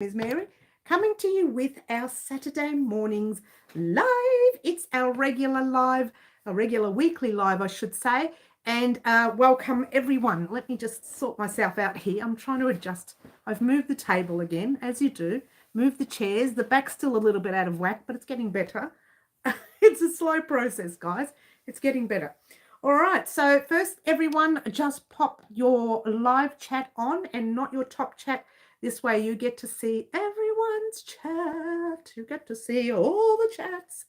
Is Mary coming to you with our Saturday mornings live. It's our regular live, a regular weekly live, I should say. And welcome everyone. Let me just sort myself out here. I'm trying to adjust. I've moved the table again, as you do. Move the chairs. The back's still a little bit out of whack, but it's getting better. It's a slow process, guys. It's getting better. All right. So first, everyone, just pop your live chat on and not your top chat. This way you get to see everyone's chat. You get to see all the chats.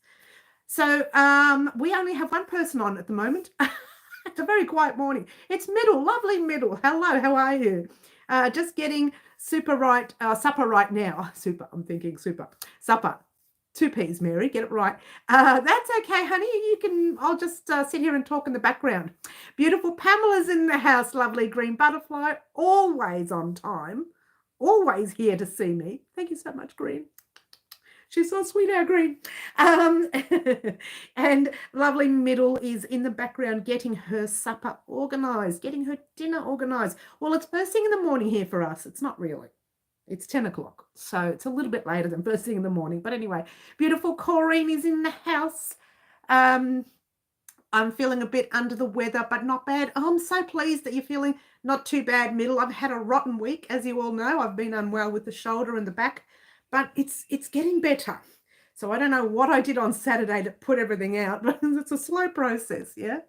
So we only have one person on at the moment. It's a very quiet morning. It's Middle, lovely Middle. Hello, how are you? Just getting supper right now. Super, I'm thinking super. Supper. 2 P's, Mary, get it right. That's okay, honey. I'll just sit here and talk in the background. Beautiful Pamela's in the house, lovely green butterfly, always on time. Always here to see me. Thank you so much, Green. She's so sweet, our Green. And lovely Middle is in the background getting her supper organised, getting her dinner organised. Well, it's first thing in the morning here for us. It's not really. It's 10 o'clock, so it's a little bit later than first thing in the morning. But anyway, beautiful Corrine is in the house. I'm feeling a bit under the weather, but not bad. Oh, I'm so pleased that you're feeling not too bad, Middle. I've had a rotten week, as you all know. I've been unwell with the shoulder and the back, but it's getting better. So I don't know what I did on Saturday to put everything out, but it's a slow process, yeah?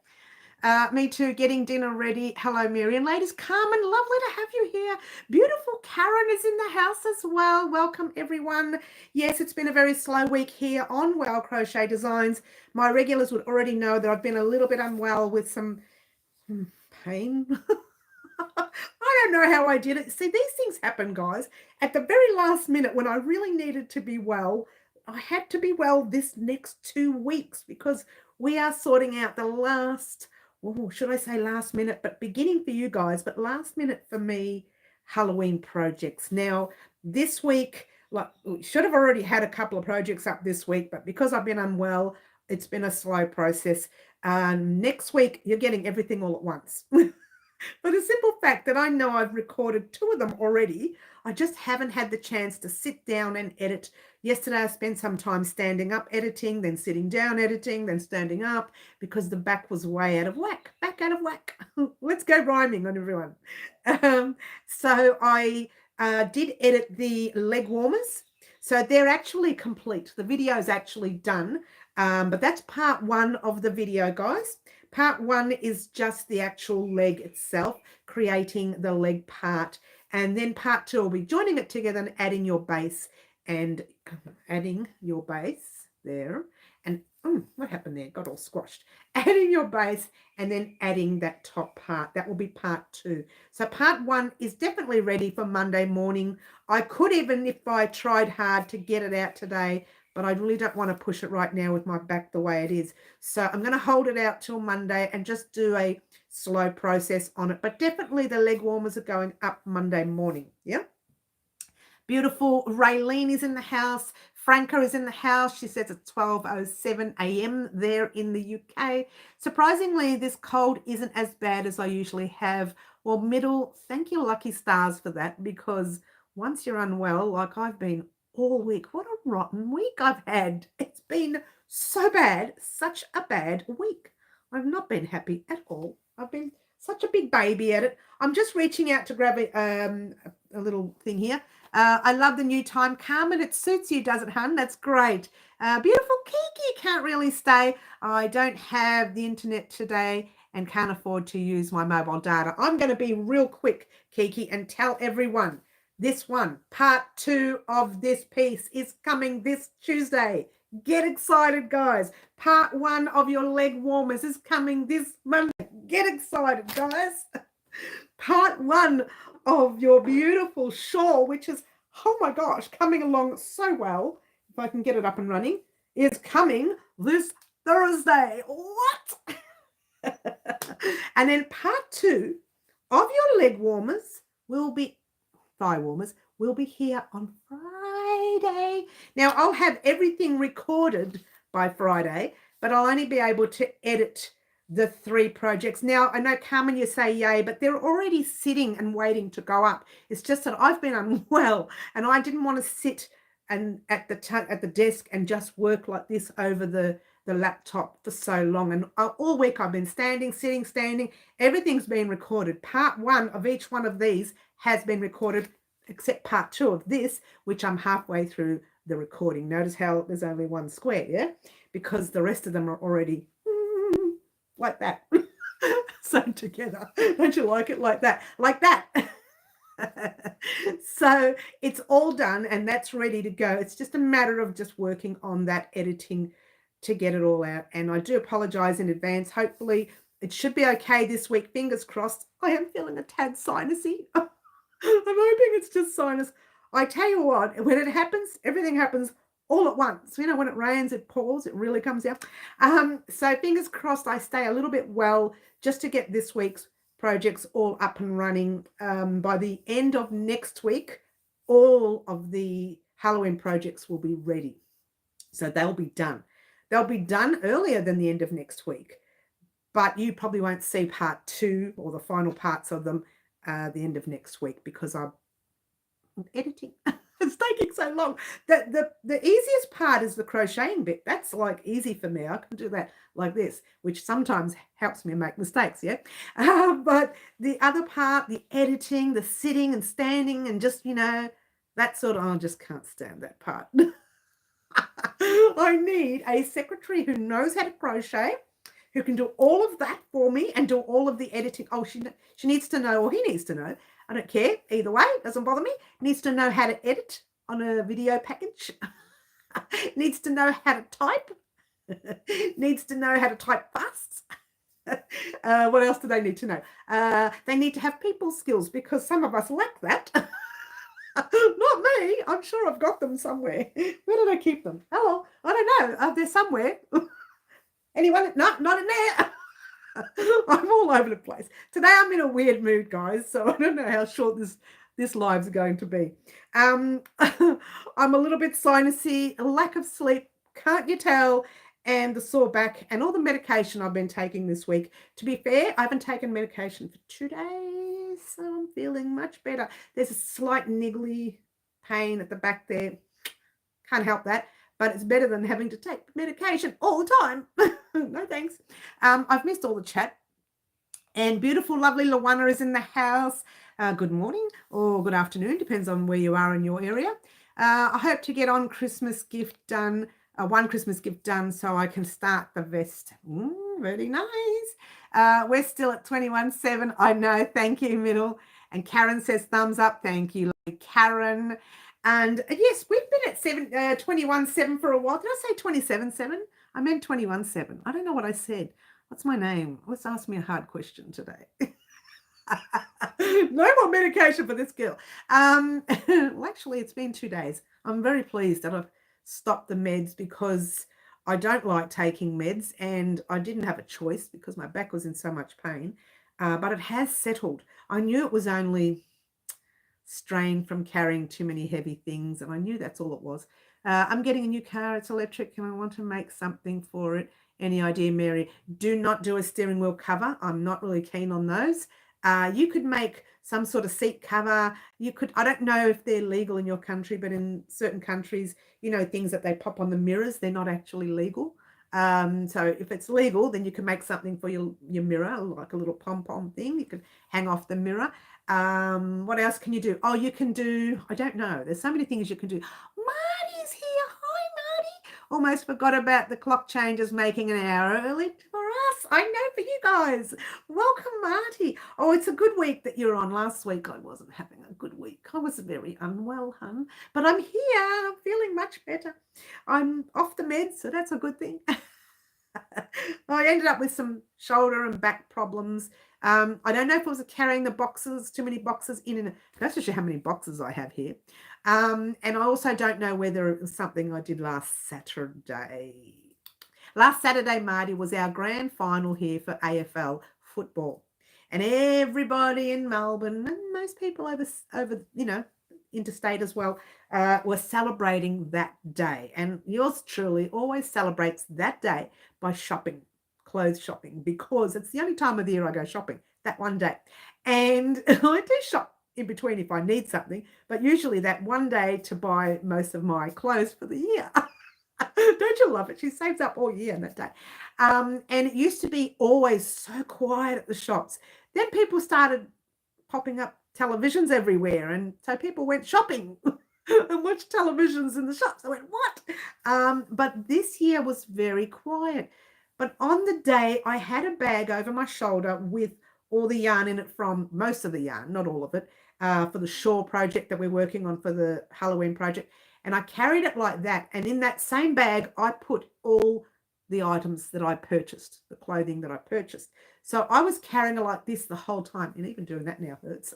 Me too, getting dinner ready. Hello, Miriam. Ladies, Carmen, lovely to have you here. Beautiful Karen is in the house as well. Welcome, everyone. Yes, it's been a very slow week here on Crochet Designs. My regulars would already know that I've been a little bit unwell with some pain. I don't know how I did it. See, these things happen, guys. At the very last minute when I really needed to be well, I had to be well this next 2 weeks because we are sorting out the last, should I say last minute, but beginning for you guys, but last minute for me, Halloween projects. Now, this week, we should have already had a couple of projects up this week, but because I've been unwell, it's been a slow process. Next week, you're getting everything all at once. For the simple fact that I know I've recorded 2 of them already, I just haven't had the chance to sit down and edit. Yesterday, I spent some time standing up editing, then sitting down editing, then standing up because the back was way out of whack. Back out of whack. Let's go rhyming on everyone. So I did edit the leg warmers. So they're actually complete. The video is actually done, but that's part 1 of the video, guys. Part 1 is just the actual leg itself, creating the leg part. And then part 2 will be joining it together and adding your base there. And what happened there? Got all squashed. Adding your base and then adding that top part. That will be part 2. So part 1 is definitely ready for Monday morning. I could even, if I tried hard to get it out today, but I really don't want to push it right now with my back the way it is. So I'm going to hold it out till Monday and just do a slow process on it. But definitely the leg warmers are going up Monday morning. Yeah. Beautiful Raylene is in the house. Franca is in the house. She says it's 12:07 a.m. there in the UK. Surprisingly, this cold isn't as bad as I usually have. Well, Middle, thank you, lucky stars, for that, because once you're unwell, like I've been all week, what a rotten week I've had. It's been so bad, such a bad week. I've not been happy at all. I've been such a big baby at it. I'm just reaching out to grab a little thing here. I love the new time. Carmen, it suits you, does it, hun? That's great. Beautiful Kiki can't really stay. I don't have the internet today and can't afford to use my mobile data. I'm going to be real quick, Kiki, and tell everyone this one, part 2 of this piece is coming this Tuesday. Get excited, guys. Part 1 of your leg warmers is coming this Monday. Get excited, guys. Part 1 of your beautiful shawl, which is, oh my gosh, coming along so well, if I can get it up and running, is coming this Thursday. What? And then part 2 of your leg warmers will be thigh warmers will be here on Friday. Now, I'll have everything recorded by Friday, but I'll only be able to edit the 3 projects. Now, I know, Carmen, you say yay, but they're already sitting and waiting to go up. It's just that I've been unwell and I didn't want to sit and at the desk and just work like this over the laptop for so long. And all week I've been standing, sitting, standing. Everything's been recorded. Part 1 of each one of these has been recorded, except part 2 of this, which I'm halfway through the recording. Notice how there's only one square, yeah? Because the rest of them are already like that. Sewn together. Don't you like it like that? Like that. So it's all done and that's ready to go. It's just a matter of just working on that editing to get it all out. And I do apologize in advance. Hopefully it should be okay this week. Fingers crossed. I am feeling a tad sinusy. I'm hoping it's just sinus. I tell you what, when it happens, everything happens all at once. You know, when it rains, it pours, it really comes out. So fingers crossed I stay a little bit well just to get this week's projects all up and running. By the end of next week, all of the Halloween projects will be ready. So they'll be done. They'll be done earlier than the end of next week, but you probably won't see part 2 or the final parts of them the end of next week because I'm editing. It's taking so long. The easiest part is the crocheting bit. That's like easy for me. I can do that like this, which sometimes helps me make mistakes, yeah? But the other part, the editing, the sitting and standing and just, you know, that sort of, I just can't stand that part. I need a secretary who knows how to crochet, who can do all of that for me and do all of the editing. Oh, she needs to know, or he needs to know. I don't care. Either way, it doesn't bother me. Needs to know how to edit on a video package. Needs to know how to type. Needs to know how to type fast. What else do they need to know? They need to have people skills because some of us lack that. Not me. I'm sure I've got them somewhere. Where did I keep them? Oh, I don't know. They're somewhere. Anyone? No, not in there. I'm all over the place. Today I'm in a weird mood, guys, so I don't know how short this live's going to be. I'm a little bit sinusy, a lack of sleep, can't you tell, and the sore back and all the medication I've been taking this week. To be fair, I haven't taken medication for 2 days, so I'm feeling much better. There's a slight niggly pain at the back there. Can't help that. But it's better than having to take medication all the time. No thanks. I've missed all the chat. And beautiful, lovely Luana is in the house. Good morning or good afternoon, depends on where you are in your area. I hope to get on Christmas gift done, one Christmas gift done so I can start the vest. Very nice. We're still at 21.7. I know. Thank you, Middle. And Karen says thumbs up. Thank you, Karen. And yes, we've been at 21.7 for a while. Did I say 27.7? I meant 21.7. I don't know what I said. What's my name? Let's ask me a hard question today. No more medication for this girl. Well, actually, it's been 2 days. I'm very pleased that I've stopped the meds because I don't like taking meds and I didn't have a choice because my back was in so much pain. But it has settled. I knew it was only strain from carrying too many heavy things, and I knew that's all it was. I'm getting a new car. It's electric and I want to make something for it. Any idea, Mary? Do not do a steering wheel cover. I'm not really keen on those. You could make some sort of seat cover. You could, I don't know if they're legal in your country, but in certain countries, you know, things that they pop on the mirrors, they're not actually legal. So if it's legal, then you can make something for your mirror, like a little pom-pom thing. You could hang off the mirror. What else can you do? Oh, you can do, I don't know. There's so many things you can do. Marty's here. Hi, Marty. Almost forgot about the clock changes making an hour early for us. I know, for you guys. Welcome, Marty. Oh, it's a good week that you're on. Last week I wasn't having a good week. I was very unwell, hun. But I'm here. I'm feeling much better. I'm off the meds, so that's a good thing. I ended up with some shoulder and back problems. I don't know if it was carrying the boxes, too many boxes in and that's just how many boxes I have here. And I also don't know whether it was something I did last Saturday. Last Saturday, Marty, was our grand final here for AFL football. And everybody in Melbourne and most people over you know, interstate as well, were celebrating that day. And yours truly always celebrates that day by shopping clothes shopping because it's the only time of the year I go shopping, that one day. And I do shop in between if I need something, but usually that one day to buy most of my clothes for the year. Don't you love it? She saves up all year in that day. And it used to be always so quiet at the shops. Then people started popping up televisions everywhere, and so people went shopping and watched televisions in the shops. I went, what? But this year was very quiet. But on the day, I had a bag over my shoulder with all the yarn in it, from most of the yarn, not all of it, for the shawl project that we're working on for the Halloween project. And I carried it like that. And in that same bag, I put all the items that I purchased, the clothing that I purchased. So I was carrying it like this the whole time, and even doing that now hurts.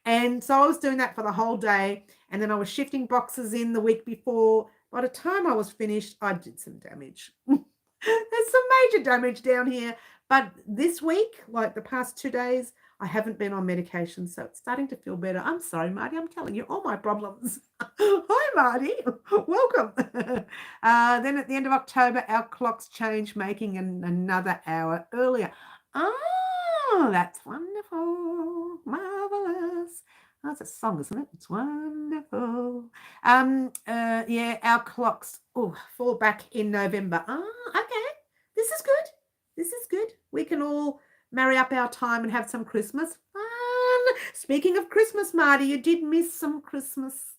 And so I was doing that for the whole day. And then I was shifting boxes in the week before. By the time I was finished, I did some damage. There's some major damage down here. But this week, like the past 2 days, I haven't been on medication, so it's starting to feel better. I'm sorry, Marty. I'm telling you all my problems. Hi, Marty. Welcome. Then at the end of October, our clocks change, making another hour earlier. Oh, that's wonderful. Marvelous. That's a song, isn't it? It's wonderful. Yeah, our clocks fall back in November. Okay. This is good. This is good. We can all marry up our time and have some Christmas fun. Speaking of Christmas, Marty, you did miss some Christmas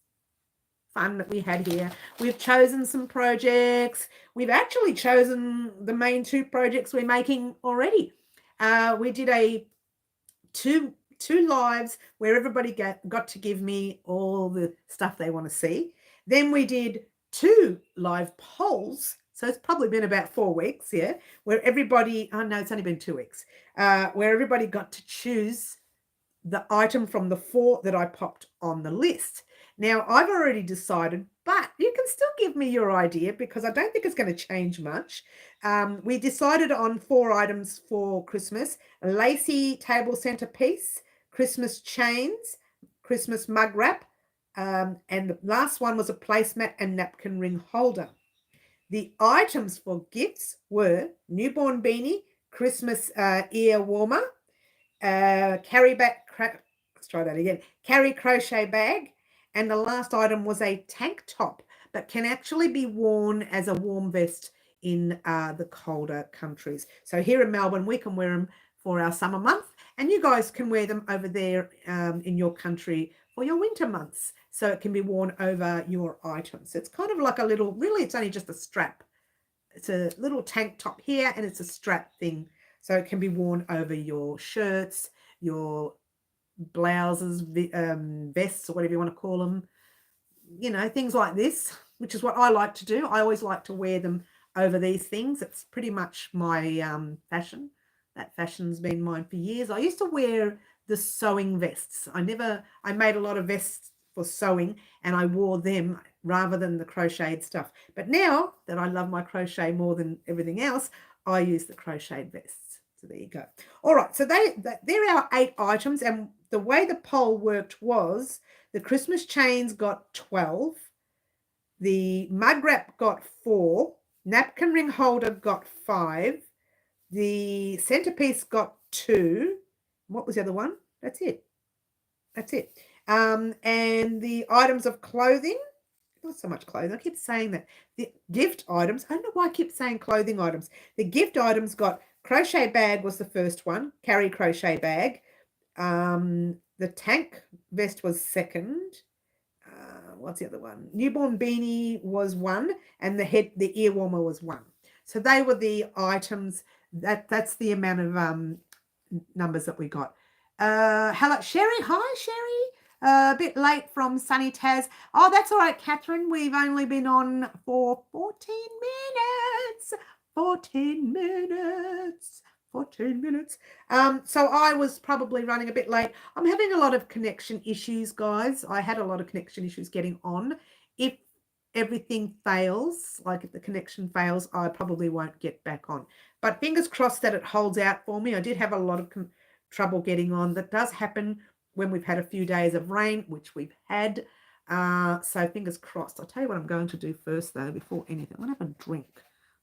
fun that we had here. We've chosen some projects. We've actually chosen the main 2 projects we're making already. We did a two lives where everybody got to give me all the stuff they want to see. Then we did 2 live polls. So it's probably been about 4 weeks, yeah, where everybody, oh no, it's only been 2 weeks, where everybody got to choose the item from the 4 that I popped on the list. Now, I've already decided, but you can still give me your idea because I don't think it's going to change much. We decided on 4 items for Christmas: a lacy table centerpiece, Christmas chains, Christmas mug wrap, and the last one was a placemat and napkin ring holder. The items for gifts were newborn beanie, Christmas ear warmer, carry crochet bag, and the last item was a tank top that can actually be worn as a warm vest in the colder countries. So here in Melbourne, we can wear them for our summer month, and you guys can wear them over there in your country for your winter months. So it can be worn over your items. It's kind of like a little, really, it's only just a strap. It's a little tank top here, and it's a strap thing. So it can be worn over your shirts, your blouses, vests, or whatever you want to call them. You know, things like this, which is what I like to do. I always like to wear them over these things. It's pretty much my fashion. That fashion's been mine for years. I used to wear the sewing vests. I made a lot of vests for sewing, and I wore them rather than the crocheted stuff. But now that I love my crochet more than everything else, I use the crocheted vests. So there you go. All right, so they're our 8 items, and the way the poll worked was the Christmas chains got 12, the mug wrap got 4, napkin ring holder got 5, the centerpiece got 2. What was the other one? That's it. And the items of clothing, not so much clothing, I keep saying that. The gift items, I don't know why I keep saying clothing items. The gift items got crochet bag was the first one, carry crochet bag. The tank vest was second. What's the other one? Newborn beanie was 1, and the ear warmer was 1. So they were the items. That's the amount of numbers that we got. Hello, Sherry. Hi, Sherry. A bit late from sunny Taz. Oh, that's all right, Catherine. We've only been on for 14 minutes. 14 minutes. 14 minutes. So I was probably running a bit late. I'm having a lot of connection issues, guys. I had a lot of connection issues getting on. If everything fails, like if the connection fails, I probably won't get back on. But fingers crossed that it holds out for me. I did have a lot of trouble getting on. That does happen when we've had a few days of rain, which we've had. So fingers crossed. I'll tell you what I'm going to do first, though, before anything. I'm going to have a drink.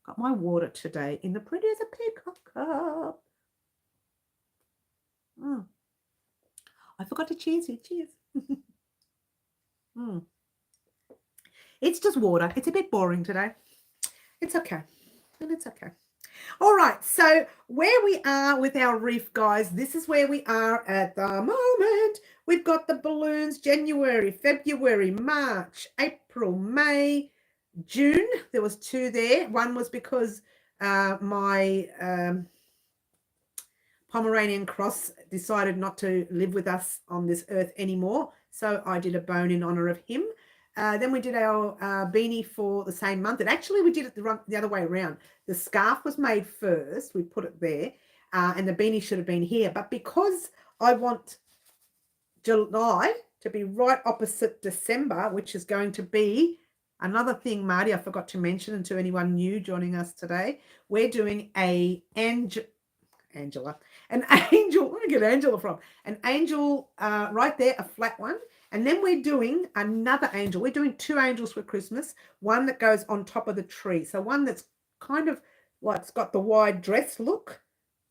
Got my water today in the pretty as a peacock cup. I forgot to cheers you. Cheers. It's just water. It's a bit boring today. It's okay. And it's okay. All right. So where we are with our reef, guys, this is where we are at the moment. We've got the balloons January, February, March, April, May, June. There was 2 there. One was because my Pomeranian Cross decided not to live with us on this earth anymore. So I did a bone in honor of him. Then we did our beanie for the same month. And actually, we did it the other way around. The scarf was made first. We put it there. And the beanie should have been here. But because I want July to be right opposite December, which is going to be another thing, Marty, I forgot to mention, and to anyone new joining us today, we're doing an angel. Where did I get Angela from? An angel right there, a flat one. And then we're doing another angel. We're doing 2 angels for Christmas. One that goes on top of the tree. So one that's kind of like it's got the wide dress look,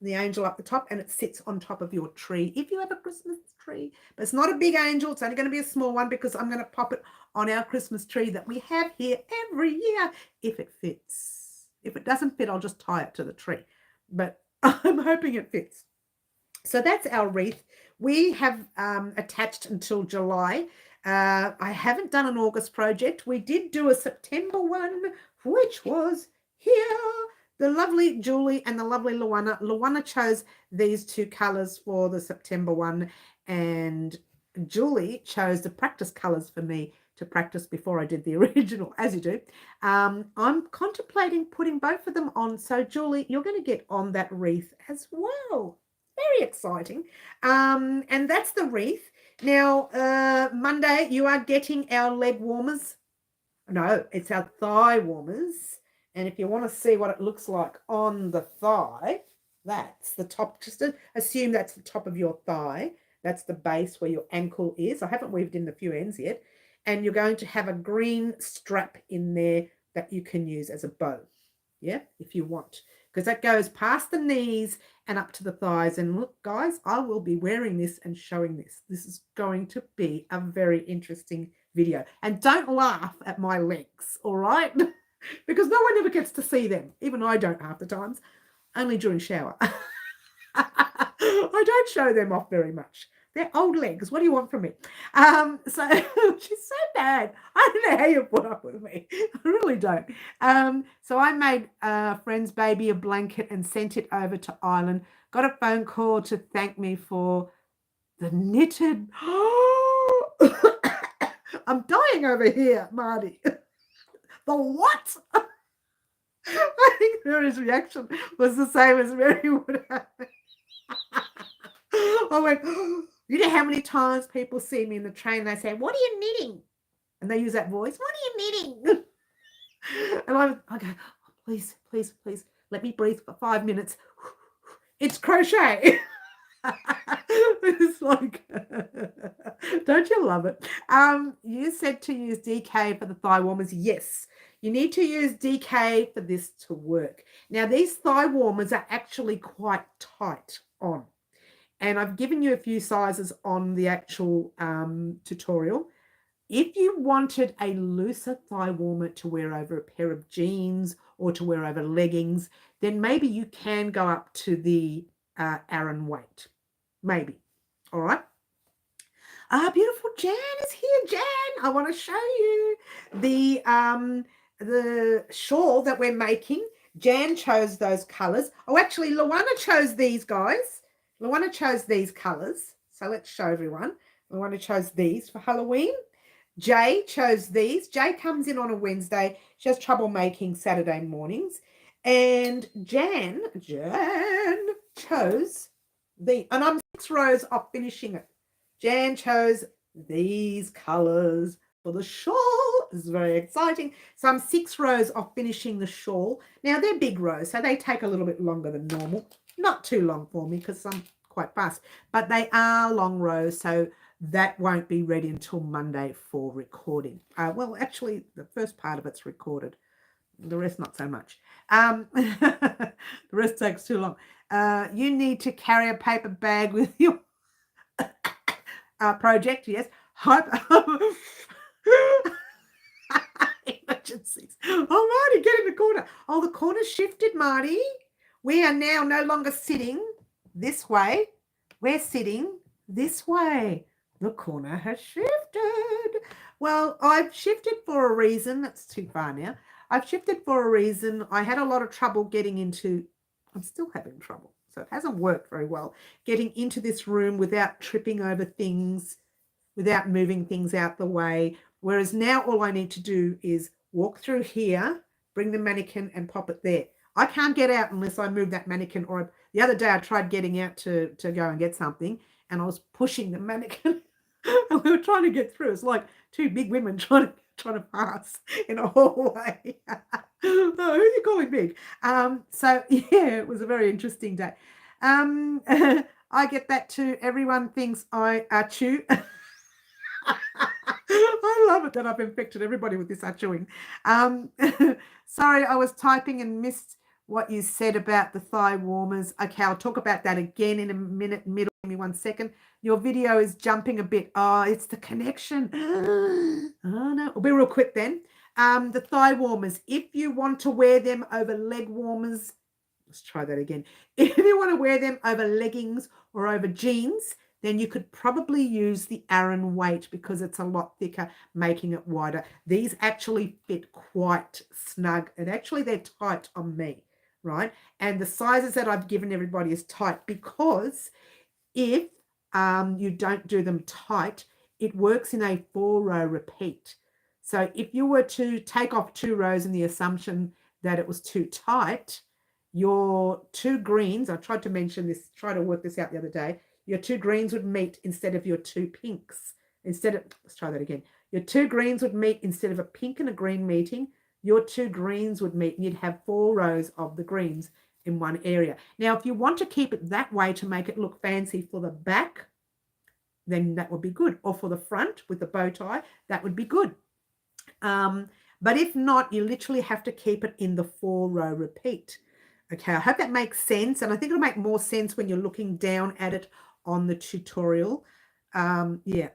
the angel up the top, and it sits on top of your tree if you have a Christmas tree. But it's not a big angel. It's only going to be a small one because I'm going to pop it on our Christmas tree that we have here every year if it fits. If it doesn't fit, I'll just tie it to the tree. But I'm hoping it fits. So that's our wreath. We have attached until July. I haven't done an August project. We did do a September one, which was here. The lovely Julie and the lovely Luana. Luana chose these 2 colors for the September one, and Julie chose the practice colors for me to practice before I did the original, as you do. I'm contemplating putting both of them on. So, Julie, you're going to get on that wreath as well. Very exciting. And that's the wreath. Now, Monday, you are getting our leg warmers. No, it's our thigh warmers. And if you want to see what it looks like on the thigh, that's the top. Just assume that's the top of your thigh. That's the base where your ankle is. I haven't weaved in the few ends yet. And you're going to have a green strap in there that you can use as a bow. Yeah, if you want. Because that goes past the knees and up to the thighs. And look, guys, I will be wearing this and showing this. This is going to be a very interesting video. And don't laugh at my legs, all right? Because no one ever gets to see them. Even I don't half the times. Only during shower. I don't show them off very much. They're old legs. What do you want from me? So she's so bad. I don't know how you put up with me. I really don't. So I made a friend's baby a blanket and sent it over to Ireland. Got a phone call to thank me for the knitted. I'm dying over here, Marty. The what? I think Mary's reaction was the same as Mary would have. I went, you know how many times people see me in the train and they say, what are you knitting? And they use that voice, what are you knitting? And I go, oh, please, please, please, let me breathe for 5 minutes. It's crochet. It's like, don't you love it? You said to use DK for the thigh warmers. Yes, you need to use DK for this to work. Now, these thigh warmers are actually quite tight on. And I've given you a few sizes on the actual tutorial. If you wanted a looser thigh warmer to wear over a pair of jeans or to wear over leggings, then maybe you can go up to the Aran weight. Maybe. All right. Beautiful Jan is here. Jan, I want to show you the shawl that we're making. Jan chose those colors. Oh, actually, Luana chose these, guys. Luana chose these colors. So let's show everyone. Luana chose these for Halloween. Jay chose these. Jay comes in on a Wednesday. She has trouble making Saturday mornings. And Jan chose the, and I'm 6 rows off finishing it. Jan chose these colors for the shawl. This is very exciting. So I'm 6 rows off finishing the shawl. Now they're big rows, so they take a little bit longer than normal. Not too long for me because I'm quite fast, but they are long rows, so that won't be ready until Monday for recording. Well, actually, the first part of it's recorded. The rest not so much. The rest takes too long. You need to carry a paper bag with your project. Yes. Hope. Emergencies. Oh, Marty, get in the corner. Oh, the corner shifted, Marty. We are now no longer sitting this way. We're sitting this way. The corner has shifted. Well, I've shifted for a reason. That's too far now. I've shifted for a reason. I had a lot of trouble getting into, I'm still having trouble. So it hasn't worked very well getting into this room without tripping over things, without moving things out the way. Whereas now all I need to do is walk through here, bring the mannequin and pop it there. I can't get out unless I move that mannequin. Or the other day I tried getting out to go and get something and I was pushing the mannequin and we were trying to get through. It's like two big women trying to pass in a hallway. Oh, who are you calling big? So yeah, it was a very interesting day. I get that too. Everyone thinks I chew. I love it that I've infected everybody with this chewing. Sorry, I was typing and missed what you said about the thigh warmers. Okay, I'll talk about that again in a minute. Give me 1 second. Your video is jumping a bit. Oh, it's the connection. Oh, no. I'll be real quick then. The thigh warmers. If you want to wear them over leg warmers, let's try that again. If you want to wear them over leggings or over jeans, then you could probably use the Aran weight because it's a lot thicker, making it wider. These actually fit quite snug, and actually they're tight on me, right? And the sizes that I've given everybody is tight because if you don't do them tight, it works in a 4-row repeat. So if you were to take off 2 rows in the assumption that it was too tight, your 2 greens, I tried to mention this, try to work this out the other day, your 2 greens would meet instead of your 2 pinks. Let's try that again. Your 2 greens would meet instead of a pink and a green meeting, your 2 greens would meet and you'd have 4 rows of the greens in one area. Now, if you want to keep it that way to make it look fancy for the back, then that would be good. Or for the front with the bow tie, that would be good. But if not, you literally have to keep it in the 4-row repeat. Okay, I hope that makes sense. And I think it'll make more sense when you're looking down at it on the tutorial. Yeah.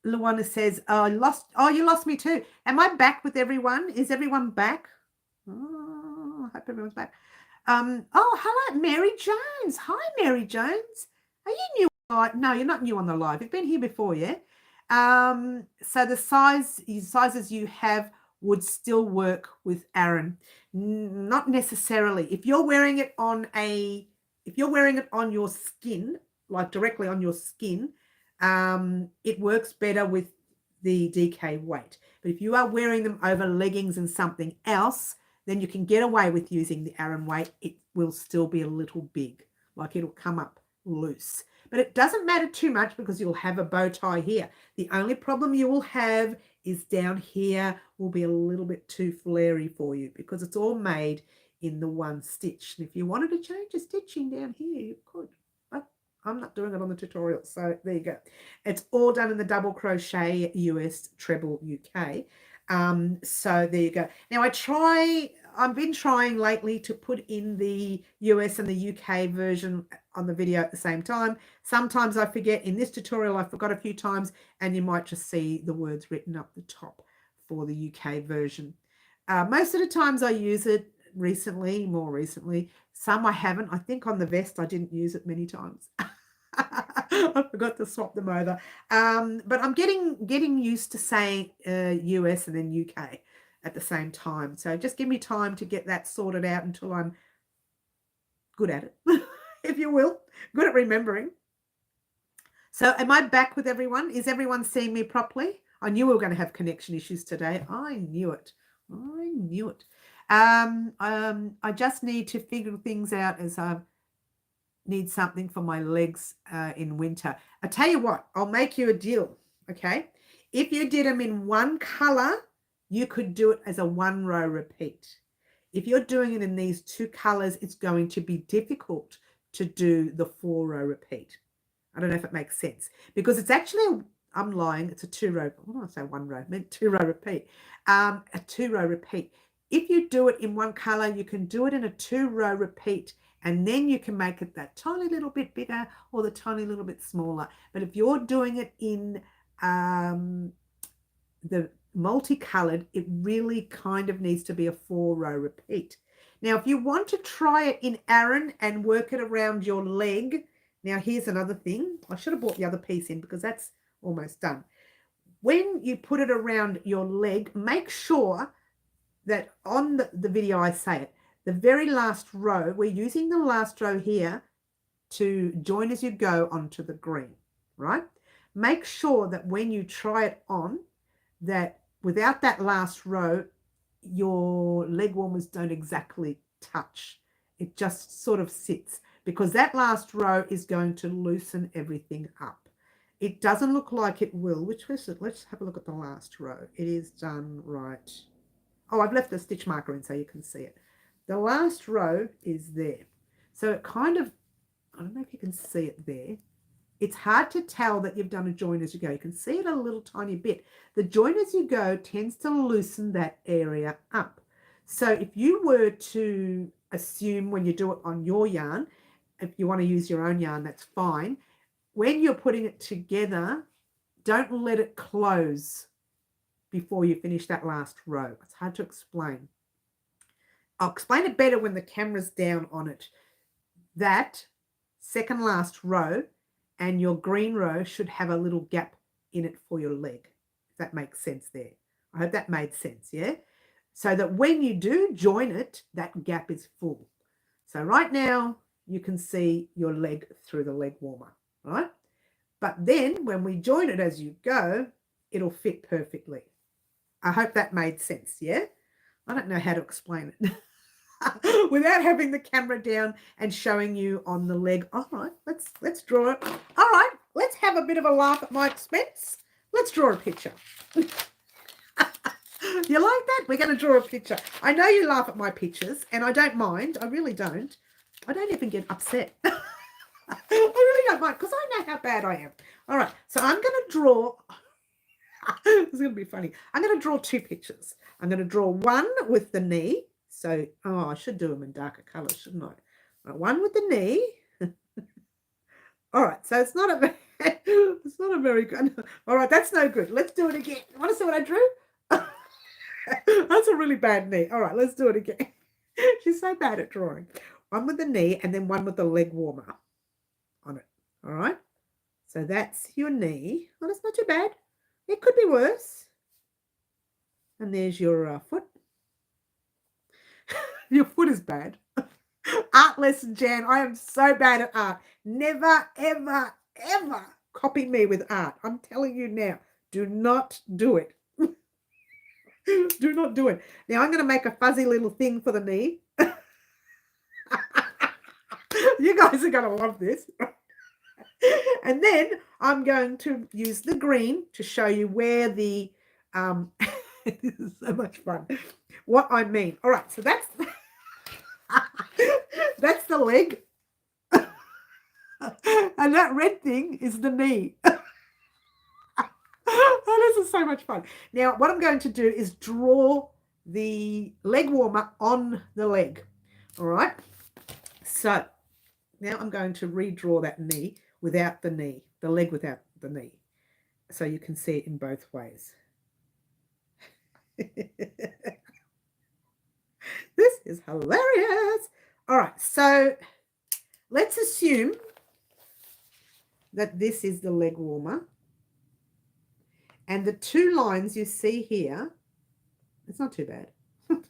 Luana says, oh, you lost me too. Am I back with everyone? Is everyone back? Oh, I hope everyone's back. Oh, hello, Mary Jones. Hi, Mary Jones. Are you new? No, you're not new on the live. You've been here before, yeah? So the sizes you have would still work with Aran. Not necessarily. If you're wearing it on your skin, like directly on your skin, it works better with the DK weight. But if you are wearing them over leggings and something else, then you can get away with using the Aran weight. It will still be a little big, like it'll come up loose. But it doesn't matter too much because you'll have a bow tie here. The only problem you will have is down here will be a little bit too flary for you because it's all made in the one stitch. And if you wanted to change the stitching down here, you could. But I'm not doing it on the tutorial, so there you go. It's all done in the double crochet US treble UK. So there you go. Now I've been trying lately to put in the US and the UK version on the video at the same time. Sometimes I forget. In this tutorial, I forgot a few times, and you might just see the words written up the top for the UK version. Most of the times I use it more recently. Some I haven't. I think on the vest, I didn't use it many times. I forgot to swap them over. But I'm getting used to saying US and then UK at the same time. So just give me time to get that sorted out until I'm good at it, if you will, good at remembering. So am I back with everyone? Is everyone seeing me properly? I knew we were going to have connection issues today. I knew it. I just need to figure things out as I need something for my legs in winter. I tell you what, I'll make you a deal, okay? If you did them in one color, you could do it as a 1-row repeat. If you're doing it in these 2 colors, it's going to be difficult to do the 4-row repeat. I don't know if it makes sense because it's actually, I'm lying, it's a 2-row, what did I say 1 row? I meant 2-row repeat. A 2-row repeat. If you do it in one color, you can do it in a 2-row repeat, and then you can make it that tiny little bit bigger or the tiny little bit smaller. But if you're doing it in the multicolored, it really kind of needs to be a 4-row repeat. Now, if you want to try it in Aran and work it around your leg, now here's another thing. I should have brought the other piece in because that's almost done. When you put it around your leg, make sure that on the video I say it, the very last row, we're using the last row here to join as you go onto the green, right? Make sure that when you try it on, that without that last row, your leg warmers don't exactly touch. It just sort of sits because that last row is going to loosen everything up. It doesn't look like it will. Which is it? Let's have a look at the last row. It is done right. Oh, I've left the stitch marker in so you can see it. The last row is there. So it kind of, I don't know if you can see it there. It's hard to tell that you've done a join as you go. You can see it a little tiny bit. The join as you go tends to loosen that area up. So if you were to assume when you do it on your yarn, if you want to use your own yarn, that's fine. When you're putting it together, don't let it close before you finish that last row. It's hard to explain. I'll explain it better when the camera's down on it. That second last row and your green row should have a little gap in it for your leg, if that makes sense there. I hope that made sense, yeah? So that when you do join it, that gap is full. So right now, you can see your leg through the leg warmer, right? But then when we join it as you go, it'll fit perfectly. I hope that made sense, yeah? I don't know how to explain it without having the camera down and showing you on the leg. All right, let's draw it. All right, let's have a bit of a laugh at my expense. Let's draw a picture. You like that? We're going to draw a picture. I know you laugh at my pictures, and I don't mind. I really don't. I don't even get upset. I really don't mind because I know how bad I am. All right, so I'm going to draw. This is going to be funny. I'm going to draw 2 pictures. I'm going to draw one with the knee. So, oh, I should do them in darker colours, shouldn't I? Right, one with the knee. All right, so it's not a very good. All right, that's no good. Let's do it again. You want to see what I drew? That's a really bad knee. All right, let's do it again. She's so bad at drawing. One with the knee and then one with the leg warmer on it. All right, so that's your knee. Oh, that's not too bad. It could be worse. And there's your foot. Your foot is bad. Art lesson, Jan. I am so bad at art. Never, ever, ever copy me with art. I'm telling you now. Do not do it. Do not do it. Now I'm going to make a fuzzy little thing for the knee. You guys are going to love this. And then I'm going to use the green to show you where the this is so much fun. What I mean. All right, so that's that's the leg. And that red thing is the knee. Oh, this is so much fun. Now, what I'm going to do is draw the leg warmer on the leg. All right. So now I'm going to redraw that knee without the knee, the leg without the knee. So you can see it in both ways. This is hilarious. All right, so let's assume that this is the leg warmer. And the 2 lines you see here, it's not too bad.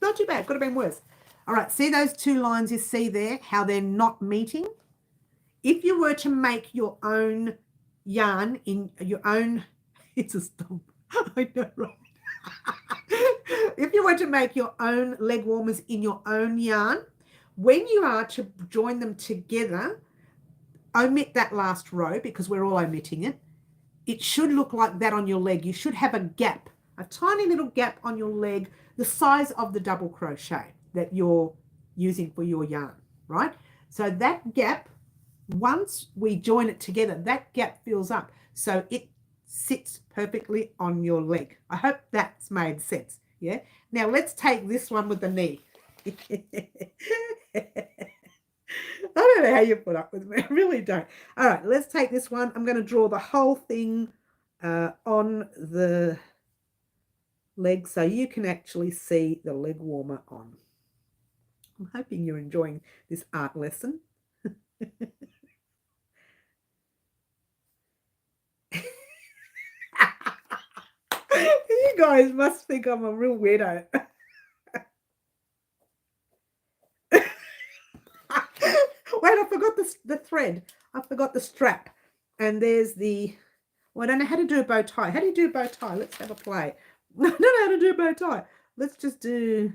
Not too bad, could have been worse. All right, see those 2 lines you see there, how they're not meeting? If you were to make your own yarn in your own, it's a stomp. I know, right? If you were to make your own leg warmers in your own yarn, when you are to join them together, omit that last row because we're all omitting it. It should look like that on your leg. You should have a gap, a tiny little gap on your leg, the size of the double crochet that you're using for your yarn, right? So that gap, once we join it together, that gap fills up. So it sits perfectly on your leg. I hope that's made sense. Yeah. Now let's take this one with the knee. I don't know how you put up with me. I really don't. All right, let's take this one. I'm going to draw the whole thing on the leg so you can actually see the leg warmer on. I'm hoping you're enjoying this art lesson. You guys must think I'm a real weirdo. Wait, I forgot the thread. I forgot the strap. And there's the, well, I don't know how to do a bow tie. How do you do a bow tie? Let's have a play. I don't know how to do a bow tie. Let's just do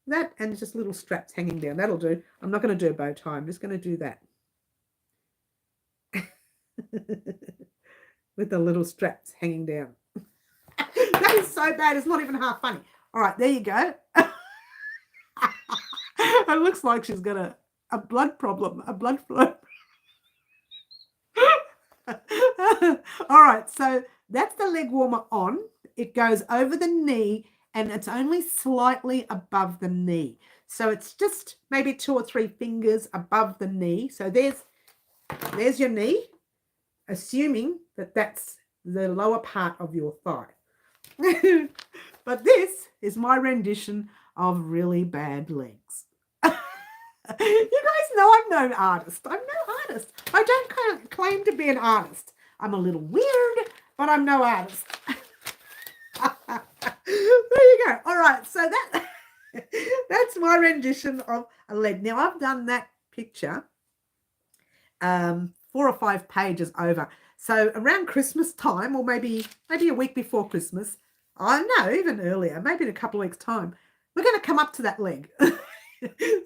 that and just little straps hanging down. That'll do. I'm not going to do a bow tie. I'm just going to do that. With the little straps hanging down. That is so bad. It's not even half funny. All right, there you go. It looks like she's got a blood problem, a blood flow. All right, so that's the leg warmer on. It goes over the knee and it's only slightly above the knee. So it's just maybe 2 or 3 fingers above the knee. So there's your knee, assuming that that's the lower part of your thigh. But this is my rendition of really bad legs. You guys know I'm no artist. I'm no artist. I don't claim to be an artist. I'm a little weird, but I'm no artist. There you go. All right, so that's my rendition of a leg. Now, I've done that picture 4 or 5 pages over. So around Christmas time, or maybe a week before Christmas, I know, even earlier, maybe in a couple of weeks' time, we're going to come up to that leg.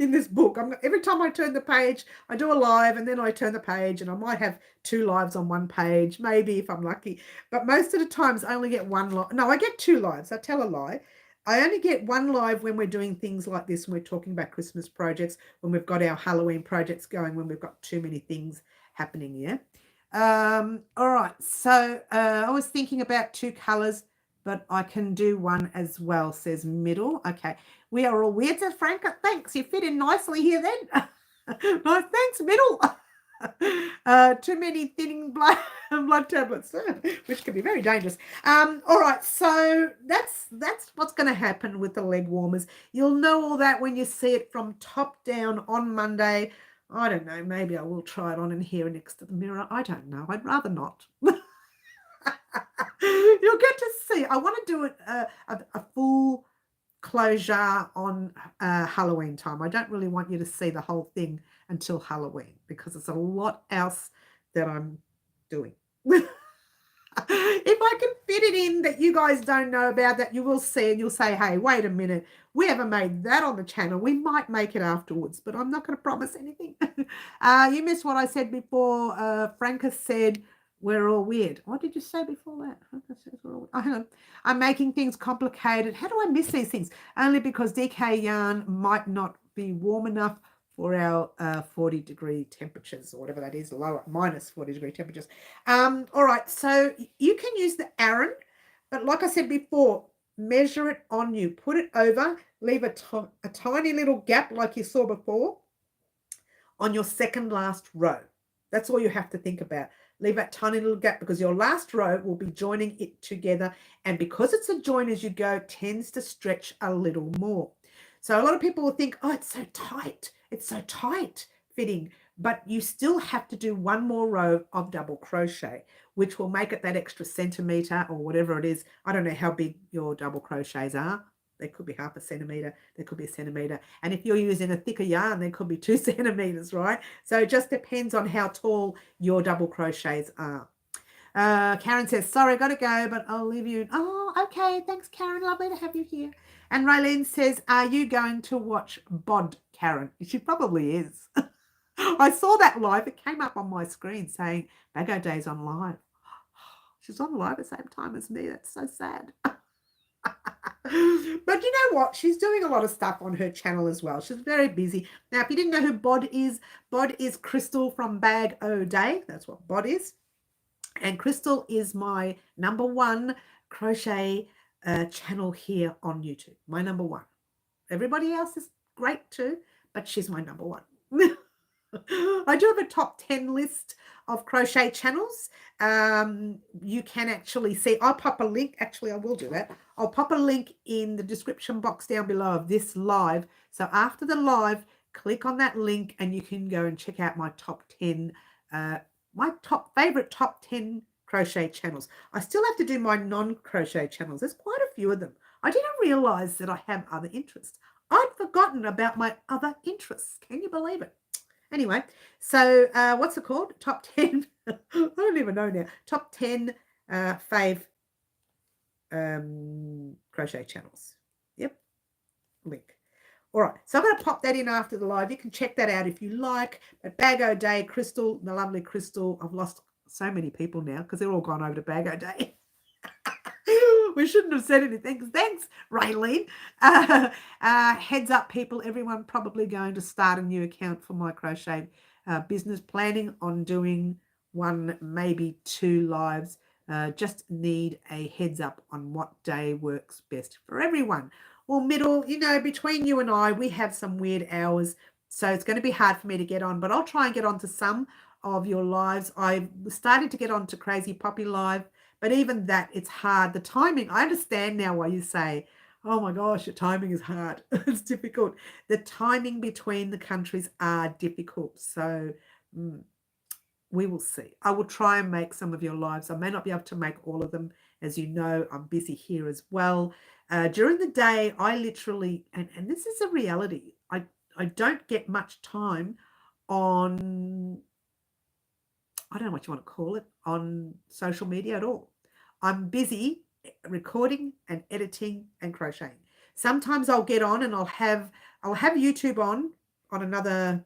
In this book, every time I turn the page, I do a live and then I turn the page, and I might have 2 lives on one page, maybe if I'm lucky. But most of the times I only get 1 live. No, I get 2 lives. I tell a lie. I only get 1 live when we're doing things like this, when we're talking about Christmas projects, when we've got our Halloween projects going, when we've got too many things happening, yeah? All right, so I was thinking about 2 colors, but I can do one as well, says Middle. Okay, we are all weird, says Frank. Thanks, you fit in nicely here then. No, thanks, Middle. Too many thinning blood tablets, which can be very dangerous. All right, so that's what's going to happen with the leg warmers. You'll know all that when you see it from top down on Monday. I don't know, maybe I will try it on in here next to the mirror. I don't know. I'd rather not. You'll get to see. I want to do it a full closure on Halloween time. I don't really want you to see the whole thing until Halloween because there's a lot else that I'm doing. If I can fit it in that you guys don't know about, that you will see and you'll say, hey, wait a minute, we haven't made that on the channel. We might make it afterwards, but I'm not going to promise anything. You missed what I said before. Frank has said, we're all weird. What did you say before that? Oh, hang on. I'm making things complicated. How do I miss these things? Only because DK yarn might not be warm enough for our 40-degree temperatures, or whatever that is, lower, minus 40-degree temperatures. All right, so you can use the Aran, but like I said before, measure it on you. Put it over, leave a tiny little gap like you saw before on your second last row. That's all you have to think about. Leave that tiny little gap because your last row will be joining it together. And because it's a join as you go, tends to stretch a little more. So a lot of people will think, oh, it's so tight. It's so tight fitting. But you still have to do 1 more row of double crochet, which will make it that extra centimetre or whatever it is. I don't know how big your double crochets are. They could be 1/2 centimetre, they could be 1 centimetre. And if you're using a thicker yarn, they could be 2 centimetres, right? So it just depends on how tall your double crochets are. Karen says, sorry, got to go, but I'll leave you. Oh, okay. Thanks, Karen. Lovely to have you here. And Raylene says, are you going to watch Bod, Karen? She probably is. I saw that live. It came up on my screen saying Bago Day's on live. She's on live at the same time as me. That's so sad. But you know what? She's doing a lot of stuff on her channel as well. She's very busy. Now, if you didn't know who Bod is Crystal from Bag O Day. That's what Bod is. And Crystal is my #1 crochet channel here on YouTube. My number one. Everybody else is great too, but she's my number one. I do have a top 10 list of crochet channels. You can actually see, I'll pop a link. Actually, I will do that. I'll pop a link in the description box down below of this live. So after the live, click on that link and you can go and check out my top 10, my favorite top 10 crochet channels. I still have to do my non-crochet channels. There's quite a few of them. I didn't realize that I have other interests. I'd forgotten about my other interests. Can you believe it? Anyway, so what's it called? Top 10. I don't even know now. Top 10 fave crochet channels. Yep. Link. All right. So I'm going to pop that in after the live. You can check that out if you like. But Bag O Day, Crystal, the lovely Crystal. I've lost so many people now because they're all gone over to Bag O Day. We shouldn't have said anything. Thanks, Raylene. Heads up, people. Everyone probably going to start a new account for my crochet business. Planning on doing one, maybe 2 lives. Just need a heads up on what day works best for everyone. Well, middle, you know, between you and I, we have some weird hours. So it's going to be hard for me to get on. But I'll try and get on to some of your lives. I started to get on to Crazy Poppy Live. But even that, it's hard. The timing, I understand now why you say, oh my gosh, your timing is hard. It's difficult. The timing between the countries are difficult. So we will see. I will try and make some of your lives. I may not be able to make all of them. As you know, I'm busy here as well. During the day, I literally, and this is a reality, I don't get much time on, I don't know what you want to call it, on social media at all. I'm busy recording and editing and crocheting. Sometimes I'll get on and I'll have YouTube on another.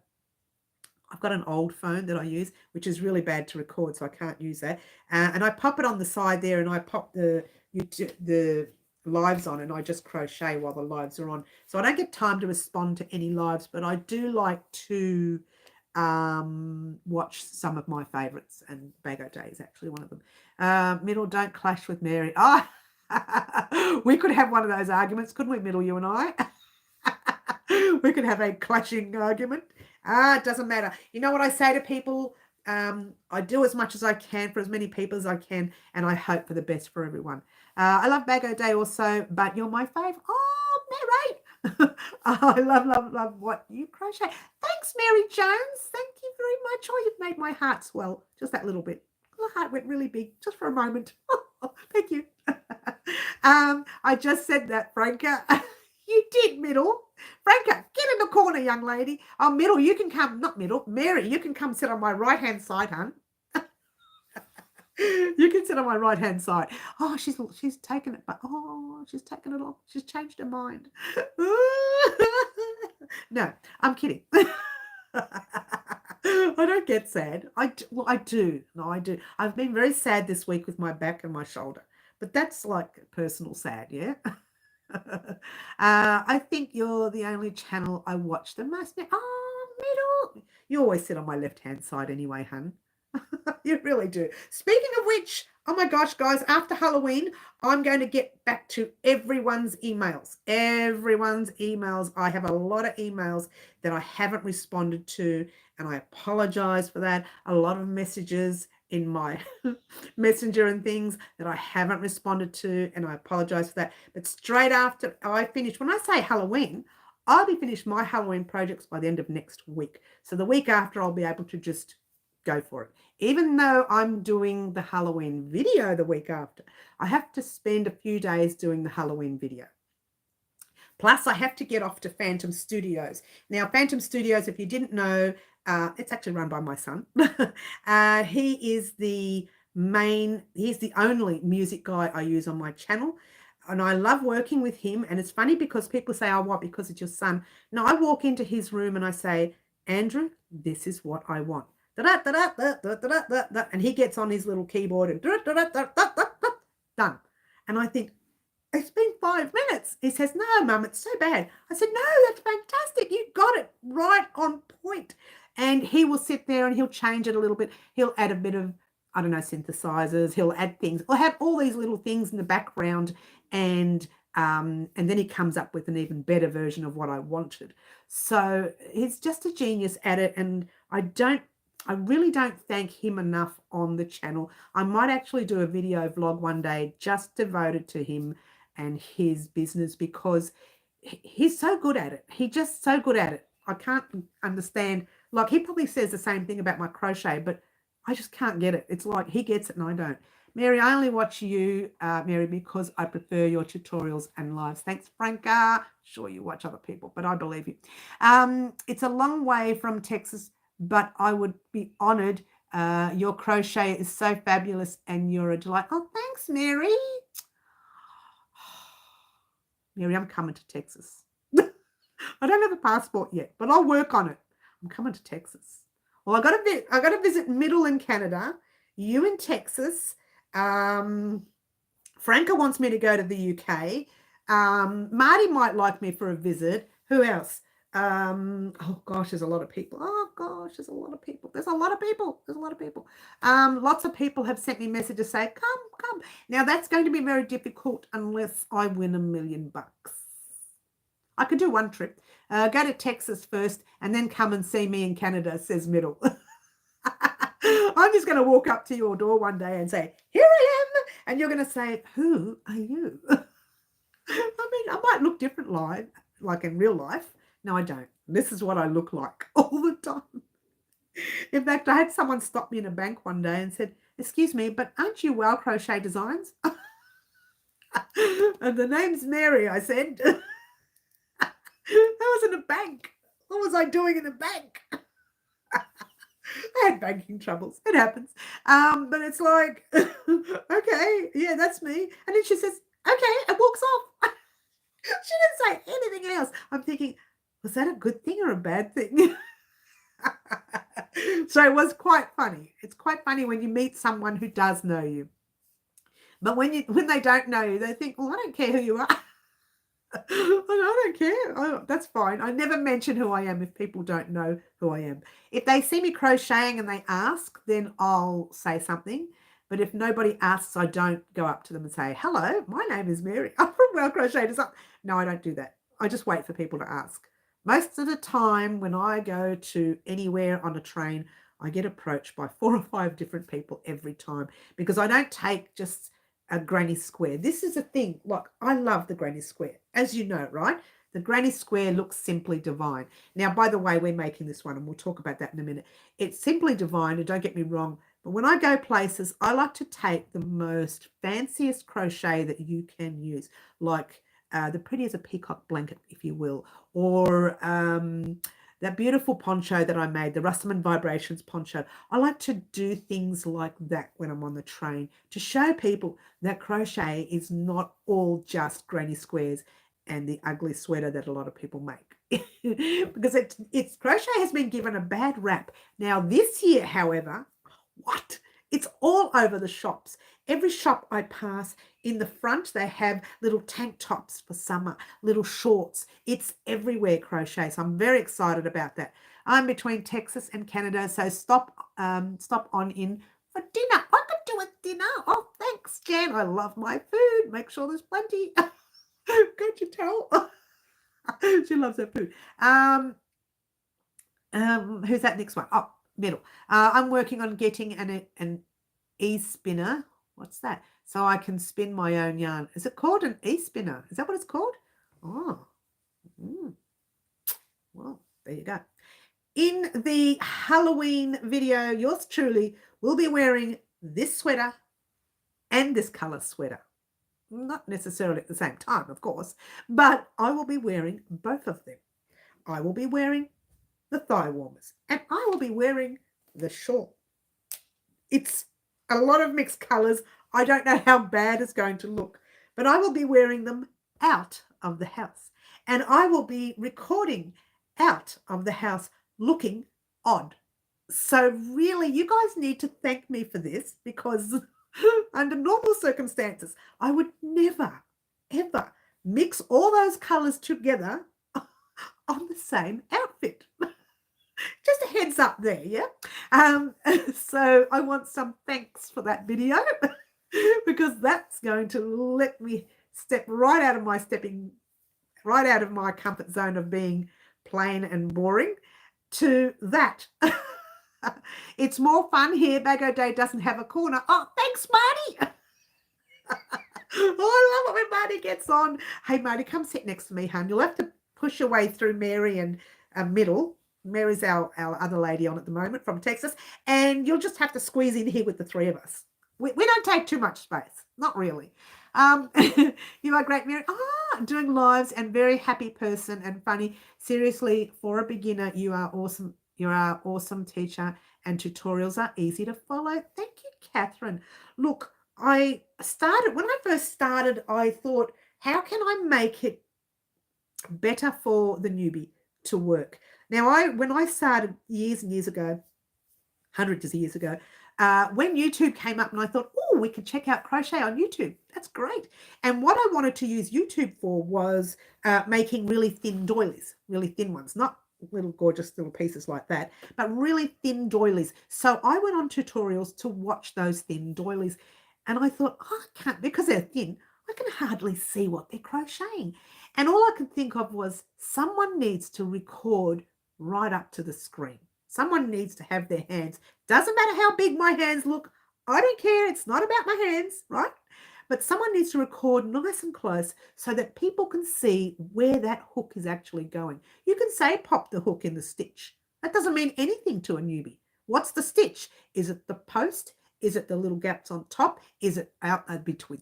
I've got an old phone that I use, which is really bad to record, so I can't use that. And I pop it on the side there, and I pop the lives on, and I just crochet while the lives are on. So I don't get time to respond to any lives, but I do like to watch some of my favorites, and Bag O Day is actually one of them. Middle, don't clash with Mary. We could have one of those arguments, couldn't we, Middle, you and I? We could have a clashing argument. It doesn't matter. You know what I say to people? I do as much as I can for as many people as I can, and I hope for the best for everyone. I love Bag O Day also, but you're my fave. Oh, Mary! I love what you crochet. Thanks, Mary Jones. Thank you very much. Oh, you've made my heart swell just that little bit. The heart went really big just for a moment. Thank you. I just said that, Franca. You did, Middle. Franca, get in the corner, young lady. Oh, Middle, you can come. Not Middle. Mary, you can come sit on my right-hand side, hon. You can sit on my right-hand side. Oh, she's taken it, but she's taken it off. She's changed her mind. No, I'm kidding. I don't get sad. I do. No, I do. I've been very sad this week with my back and my shoulder, but that's like personal sad, yeah. I think you're the only channel I watch the most. Oh, Middle. You always sit on my left-hand side anyway, hun. You really do. Speaking of which, oh my gosh, guys, after Halloween, I'm going to get back to everyone's emails. Everyone's emails. I have a lot of emails that I haven't responded to, and I apologize for that. A lot of messages in my messenger and things that I haven't responded to, and I apologize for that. But straight after I finish, when I say Halloween, I'll be finished my Halloween projects by the end of next week. So the week after, I'll be able to just go for it. Even though I'm doing the Halloween video the week after, I have to spend a few days doing the Halloween video. Plus, I have to get off to Phantom Studios. Now, Phantom Studios, if you didn't know, it's actually run by my son. He's the only music guy I use on my channel. And I love working with him. And it's funny because people say, oh, what? Because it's your son. No, I walk into his room and I say, Andrew, this is what I want. And he gets on his little keyboard and done. And I think, it's been 5 minutes. He says, no, Mum, it's so bad. I said, no, that's fantastic. You got it right on point. And he will sit there and he'll change it a little bit. He'll add a bit of, I don't know, synthesizers. He'll add things. He'll have all these little things in the background. and then he comes up with an even better version of what I wanted. So he's just a genius at it, and I really don't thank him enough on the channel. I might actually do a video vlog one day just devoted to him and his business, because he's so good at it. He's just so good at it. I can't understand. Like, he probably says the same thing about my crochet, but I just can't get it. It's like he gets it and I don't. Mary, I only watch you, Mary, because I prefer your tutorials and lives. Thanks, Franca. Sure, you watch other people, but I believe you. It's a long way from Texas, but I would be honored. Your crochet is so fabulous and you're a delight. Oh, thanks, Mary. Mary, I'm coming to Texas. I don't have a passport yet, but I'll work on it. I'm coming to Texas. Well, I got to visit Middle in Canada, you in Texas. Franca wants me to go to the UK. Marty might like me for a visit. Who else? Oh gosh, there's a lot of people. Oh gosh, there's a lot of people. There's a lot of people. There's a lot of people. Lots of people have sent me messages say, come. Now that's going to be very difficult unless I win $1 million. I could do one trip. Go to Texas first and then come and see me in Canada, says Middle. I'm just going to walk up to your door one day and say, here I am. And you're going to say, who are you? I mean, I might look different live, like in real life. No, I don't. This is what I look like all the time. In fact, I had someone stop me in a bank one day and said, excuse me, but aren't you Wow Crochet Designs? And the name's Mary, I said. I was in a bank. What was I doing in a bank? I had banking troubles. It happens. But it's like, okay, yeah, that's me. And then she says, okay, and walks off. She didn't say anything else. I'm thinking, was that a good thing or a bad thing? So it was quite funny. It's quite funny when you meet someone who does know you. But when they don't know you, they think, well, I don't care who you are. I don't care. That's fine. I never mention who I am if people don't know who I am. If they see me crocheting and they ask, then I'll say something. But if nobody asks, I don't go up to them and say, hello, my name is Mary. I'm from Well Crochet Designs. No, I don't do that. I just wait for people to ask. Most of the time when I go to anywhere on a train, I get approached by 4 or 5 different people every time, because I don't take just a granny square. This is a thing. Like, I love the granny square, as you know, right? The granny square looks simply divine. Now, by the way, we're making this one, and we'll talk about that in a minute. It's simply divine, and don't get me wrong, but when I go places, I like to take the most fanciest crochet that you can use, like the pretty as a peacock blanket, if you will, or that beautiful poncho that I made, the Russelman Vibrations poncho. I like to do things like that when I'm on the train to show people that crochet is not all just granny squares and the ugly sweater that a lot of people make. Because it's crochet has been given a bad rap. Now this year, however, what? It's all over the shops. Every shop I pass, in the front, they have little tank tops for summer, little shorts. It's everywhere crochet. So I'm very excited about that. I'm between Texas and Canada, so stop on in for dinner. I could do a dinner. Oh, thanks, Jan. I love my food. Make sure there's plenty. Can't you tell? She loves her food. Who's that next one? Oh, Middle. I'm working on getting an e-spinner. What's that? So I can spin my own yarn. Is it called an e-spinner? Is that what it's called? Oh, well, there you go. In the Halloween video, yours truly will be wearing this sweater and this color sweater. Not necessarily at the same time, of course, but I will be wearing both of them. I will be wearing the thigh warmers and I will be wearing the shawl. It's a lot of mixed colors. I don't know how bad it's going to look, but I will be wearing them out of the house, and I will be recording out of the house looking odd. So really, you guys need to thank me for this, because under normal circumstances, I would never, ever mix all those colors together on the same outfit. Just a heads up there, yeah? So I want some thanks for that video because that's going to let me step right out of my right out of my comfort zone of being plain and boring to that. It's more fun here. Bago Day doesn't have a corner. Oh, thanks, Marty. Oh, I love it when Marty gets on. Hey, Marty, come sit next to me, hun. You'll have to push your way through Mary and Middle. Mary's our other lady on at the moment from Texas. And you'll just have to squeeze in here with the three of us. We don't take too much space. Not really. You are great, Mary. Doing lives and very happy person and funny. Seriously, for a beginner, you are awesome. You are an awesome teacher and tutorials are easy to follow. Thank you, Catherine. Look, when I first started, I thought, how can I make it better for the newbie to work? Now, when I started years and years ago, hundreds of years ago, when YouTube came up and I thought, oh, we could check out crochet on YouTube. That's great. And what I wanted to use YouTube for was making really thin doilies, really thin ones, not little gorgeous little pieces like that, but really thin doilies. So I went on tutorials to watch those thin doilies. And I thought, oh, I can't, because they're thin, I can hardly see what they're crocheting. And all I could think of was someone needs to record right up to the screen. Someone needs to have their hands. Doesn't matter how big my hands look. I don't care. It's not about my hands, right? But someone needs to record nice and close so that people can see where that hook is actually going. You can say pop the hook in the stitch. That doesn't mean anything to a newbie. What's the stitch? Is it the post? Is it the little gaps on top? Is it out between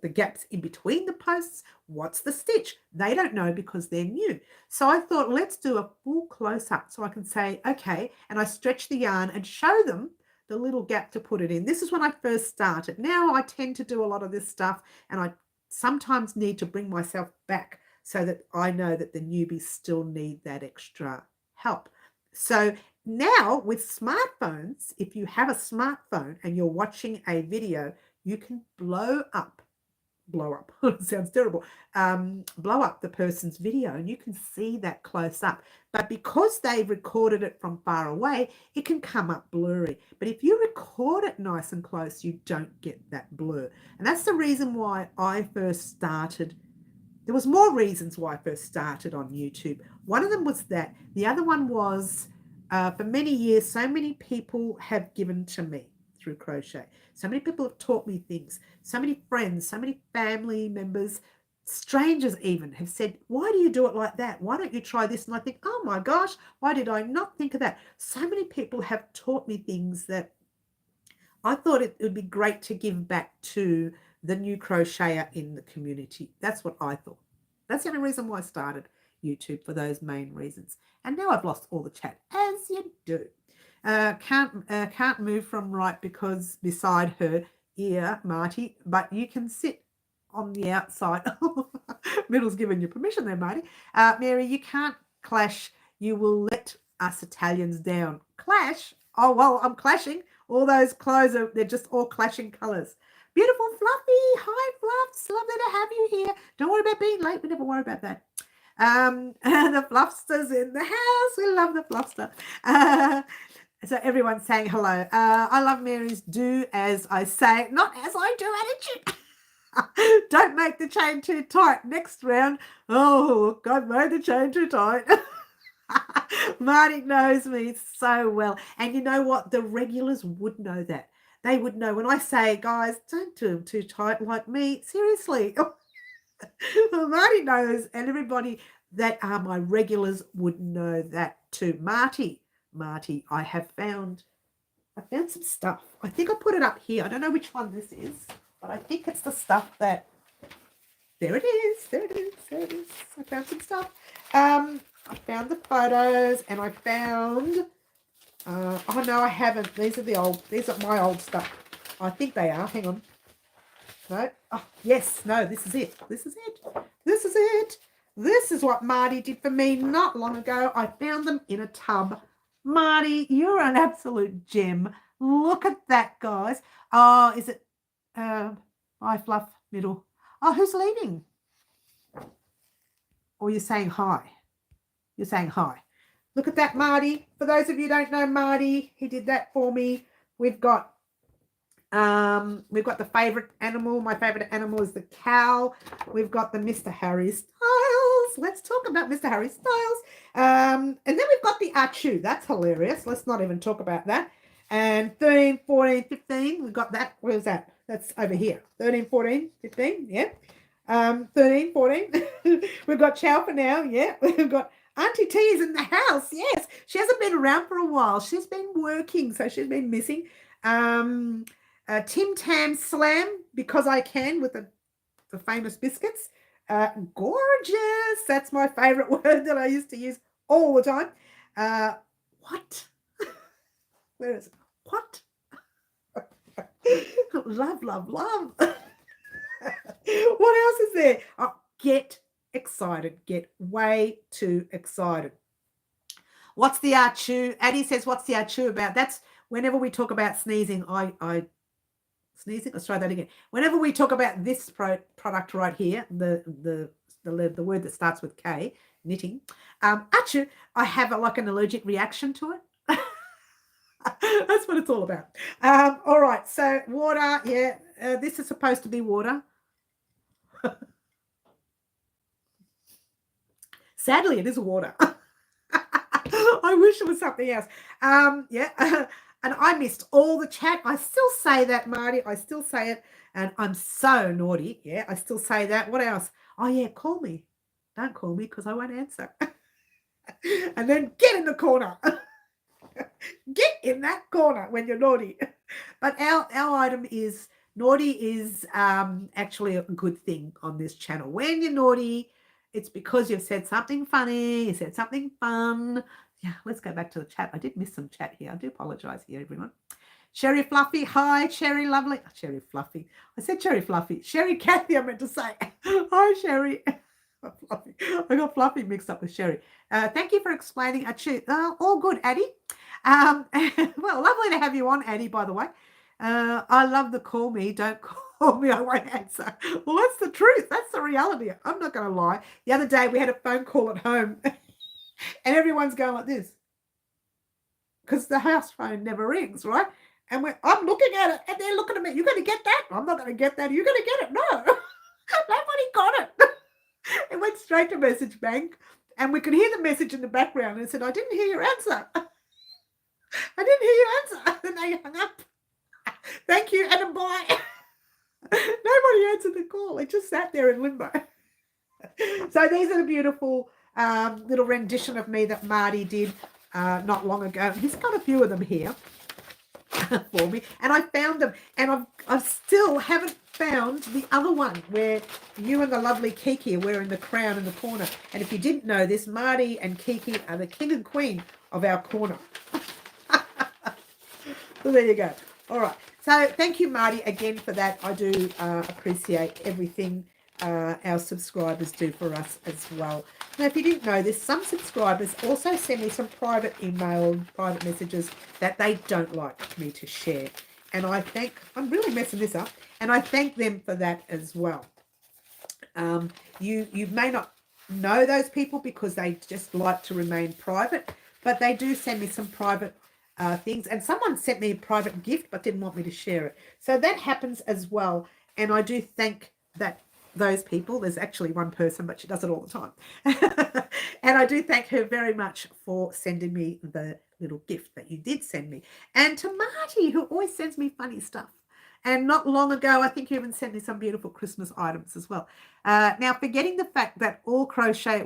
the gaps in between the posts? What's the stitch? They don't know because they're new. So I thought, let's do a full close-up so I can say, okay, and I stretch the yarn and show them the little gap to put it in. This is when I first started. Now I tend to do a lot of this stuff and I sometimes need to bring myself back so that I know that the newbies still need that extra help. So now with smartphones, if you have a smartphone and you're watching a video, you can blow up sounds terrible, blow up the person's video and you can see that close up. But because they've recorded it from far away, it can come up blurry. But if you record it nice and close, you don't get that blur. And that's the reason why I first started. There was more reasons why I first started on YouTube. One of them was that. The other one was for many years, so many people have given to me through crochet. So many people have taught me things. So many friends, so many family members, strangers even have said, why do you do it like that? Why don't you try this? And I think, oh my gosh, why did I not think of that? So many people have taught me things that I thought it would be great to give back to the new crocheter in the community. That's what I thought. That's the only reason why I started YouTube, for those main reasons. And now I've lost all the chat, as you do. Can't move from right because beside her ear, Marty, but you can sit on the outside. Middle's given you permission there, Marty. Mary, you can't clash. You will let us Italians down. Clash? Oh, well, I'm clashing. All those clothes, they're just all clashing colours. Beautiful Fluffy. Hi, Fluffs. Lovely to have you here. Don't worry about being late. We never worry about that. The Fluffster's in the house. We love the Fluffster. So everyone's saying hello. I love Mary's do as I say, not as I do attitude. Don't make the chain too tight. Next round. Oh, look, I've made the chain too tight. Marty knows me so well. And you know what? The regulars would know that. They would know when I say, guys, don't do them too tight like me. Seriously. Well, Marty knows, and everybody that are my regulars would know that too. Marty, I found some stuff. I think I put it up here. I don't know which one this is, but I think it's the stuff that, there it is. I found some stuff. I found the photos and I found, oh no, I haven't. These are my old stuff. I think they are. Hang on. No. Oh, yes. No, this is it. This is it. This is what Marty did for me not long ago. I found them in a tub. Marty, you're an absolute gem. Look at that, guys. Oh, is it? Hi, Fluff, Middle. Oh, who's leaving? Or you're saying hi? You're saying hi. Look at that, Marty. For those of you who don't know Marty, he did that for me. We've got We've got the favorite animal. My favorite animal is the cow. We've got the Mr. Harry Styles. Let's talk about Mr. Harry Styles. And then we've got the Achu. That's hilarious. Let's not even talk about that. And 13, 14, 15. We've got that. Where's that? That's over here. 13, 14, 15. Yeah. 13, 14. We've got Chow for now. Yeah. We've got Auntie T is in the house. Yes. She hasn't been around for a while. She's been working, so she's been missing. Tim Tam Slam, because I can, with the famous biscuits. Gorgeous. That's my favorite word that I used to use all the time. What? Where is it? What? Love, love, love. What else is there? Oh, get excited. Get way too excited. What's the Achu? Addie says, what's the Achu about? That's whenever we talk about sneezing, sneezing. Let's try that again. Whenever we talk about this product right here, the word that starts with K, knitting, Achu, I have like an allergic reaction to it. That's what it's all about. All right, so water, yeah, this is supposed to be water. Sadly, it is water. I wish it was something else. Yeah. And I missed all the chat. I still say that, Marty. I still say it. And I'm so naughty. Yeah, I still say that. What else? Oh, yeah, call me. Don't call me because I won't answer. And then get in the corner. Get in that corner when you're naughty. But our item is naughty is actually a good thing on this channel. When you're naughty, it's because you've said something funny, you said something fun. Yeah, let's go back to the chat. I did miss some chat here. I do apologize here, everyone. Cherry Fluffy, hi, Cherry Lovely. Oh, Cherry Fluffy. I said Cherry Fluffy. Sherry Kathy, I meant to say. Hi, Sherry. Fluffy. I got Fluffy mixed up with Sherry. Thank you for explaining. All good, Addie. Well, lovely to have you on, Addie, by the way. I love the call me. Don't call me. I won't answer. Well, that's the truth. That's the reality. I'm not going to lie. The other day we had a phone call at home and everyone's going like this because the house phone never rings, right? And I'm looking at it and they're looking at me. You're going to get that? I'm not going to get that. You're going to get it? No. Nobody got it. It went straight to message bank and we could hear the message in the background and it said, I didn't hear your answer. I didn't hear your answer. And they hung up. Thank you, and bye. Nobody answered the call. It just sat there in limbo. So these are the beautiful little rendition of me that Marty did not long ago. He's got a few of them here for me, and I found them, and I still haven't found the other one where you and the lovely Kiki are wearing the crown in the corner. And if you didn't know this, Marty and Kiki are the king and queen of our corner. So there you go. All right. So thank you, Marty, again for that. I do appreciate everything our subscribers do for us as well. Now, if you didn't know this, some subscribers also send me some private email, private messages that they don't like me to share. And I'm really messing this up, and I thank them for that as well. You may not know those people because they just like to remain private, but they do send me some private things, and someone sent me a private gift but didn't want me to share it. So that happens as well, and I do thank those people. There's actually one person, but she does it all the time. And I do thank her very much for sending me the little gift that you did send me. And to Marty, who always sends me funny stuff. And not long ago, I think you even sent me some beautiful Christmas items as well. Now, forgetting the fact that all Crochet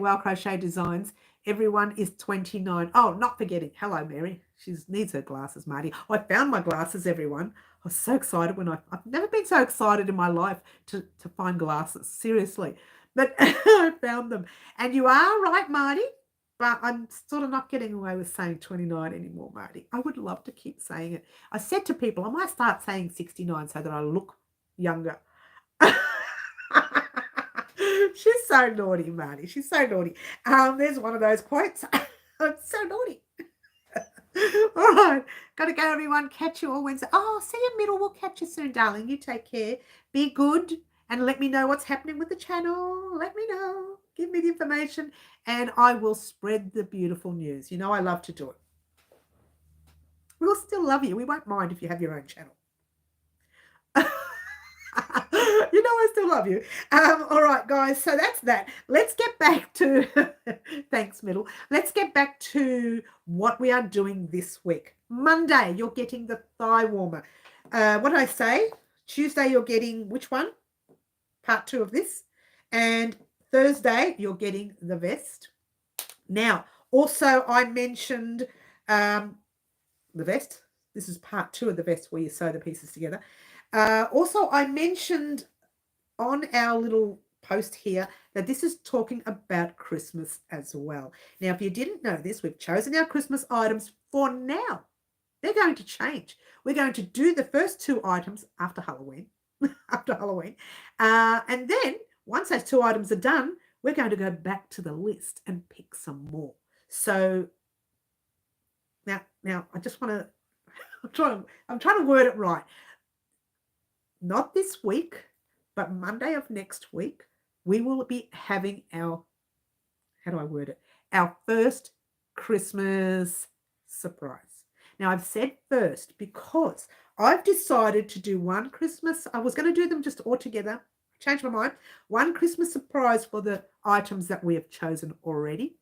Designs, everyone is 29. Oh, not forgetting. Hello, Mary. She needs her glasses, Marty. I found my glasses, everyone. I was so excited when I've never been so excited in my life to find glasses, seriously. But I found them. And you are right, Marty, but I'm sort of not getting away with saying 29 anymore, Marty. I would love to keep saying it. I said to people, I might start saying 69 so that I look younger. She's so naughty, Marty. She's so naughty. There's one of those quotes. I'm so naughty. All right. Got to go, everyone. Catch you all Wednesday. Oh, see you middle. We'll catch you soon, darling. You take care. Be good and let me know what's happening with the channel. Let me know. Give me the information and I will spread the beautiful news. You know I love to do it. We'll still love you. We won't mind if you have your own channel. know I still love you. All right, guys, so that's that. Let's get back to, thanks, Middle. Let's get back to what we are doing this week. Monday, you're getting the thigh warmer. What did I say? Tuesday, you're getting which one? Part 2 of this. And Thursday, you're getting the vest. Now, also, I mentioned the vest. This is part 2 of the vest where you sew the pieces together. Also, I mentioned on our little post here that this is talking about Christmas as well. Now, if you didn't know this, we've chosen our Christmas items for now. They're going to change. We're going to do the first 2 items after Halloween. And then once those 2 items are done, we're going to go back to the list and pick some more. So now I just want to, I'm trying to word it right. Not this week, but Monday of next week, we will be having our, how do I word it? Our first Christmas surprise. Now, I've said first because I've decided to do one Christmas. I was going to do them just all together. Changed my mind. One Christmas surprise for the items that we have chosen already.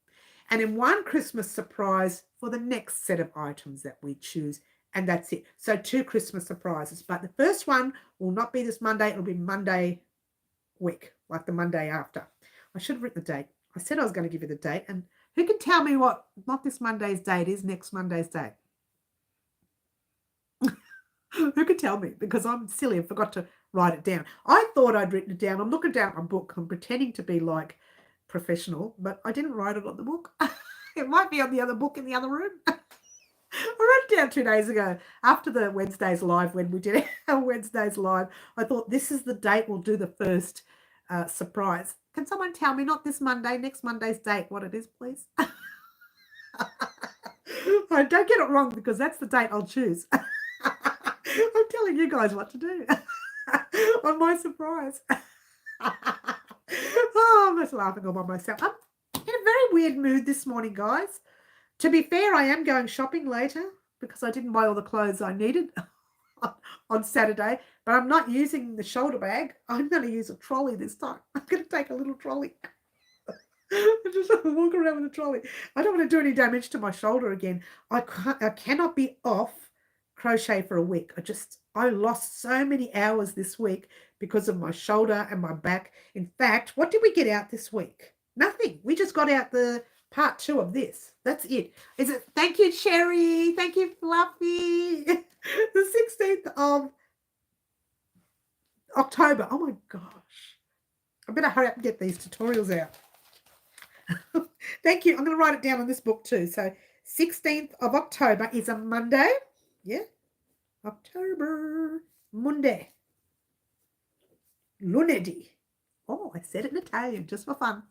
And then one Christmas surprise for the next set of items that we choose. And that's it. So 2 Christmas surprises. But the first one will not be this Monday. It'll be Monday week, like the Monday after. I should have written the date. I said I was going to give you the date. And who can tell me what, not this Monday's date is, next Monday's date? Who could tell me? Because I'm silly. I forgot to write it down. I thought I'd written it down. I'm looking down at my book. I'm pretending to be like professional, but I didn't write it on the book. It might be on the other book in the other room. I wrote it down 2 days ago after the Wednesday's live. When we did our Wednesday's live, I thought this is the date we'll do the first surprise. Can someone tell me, not this Monday, next Monday's date, what it is, please? I don't get it wrong because that's the date I'll choose. I'm telling you guys what to do on my surprise. Oh, I'm just laughing all by myself. I'm in a very weird mood this morning, guys. To be fair, I am going shopping later because I didn't buy all the clothes I needed on Saturday, but I'm not using the shoulder bag. I'm going to use a trolley this time. I'm going to take a little trolley. I just walk around with a trolley. I don't want to do any damage to my shoulder again. I cannot be off crochet for a week. I lost so many hours this week because of my shoulder and my back. In fact, what did we get out this week? Nothing. We just got out the part 2 of this. That's it. Is it? Thank you, Sherry. Thank you, Fluffy. The 16th of October. Oh my gosh. I better hurry up and get these tutorials out. Thank you. I'm going to write it down on this book too. So 16th of October is a Monday. Yeah. October. Monday. Lunedì. Oh, I said it in Italian just for fun.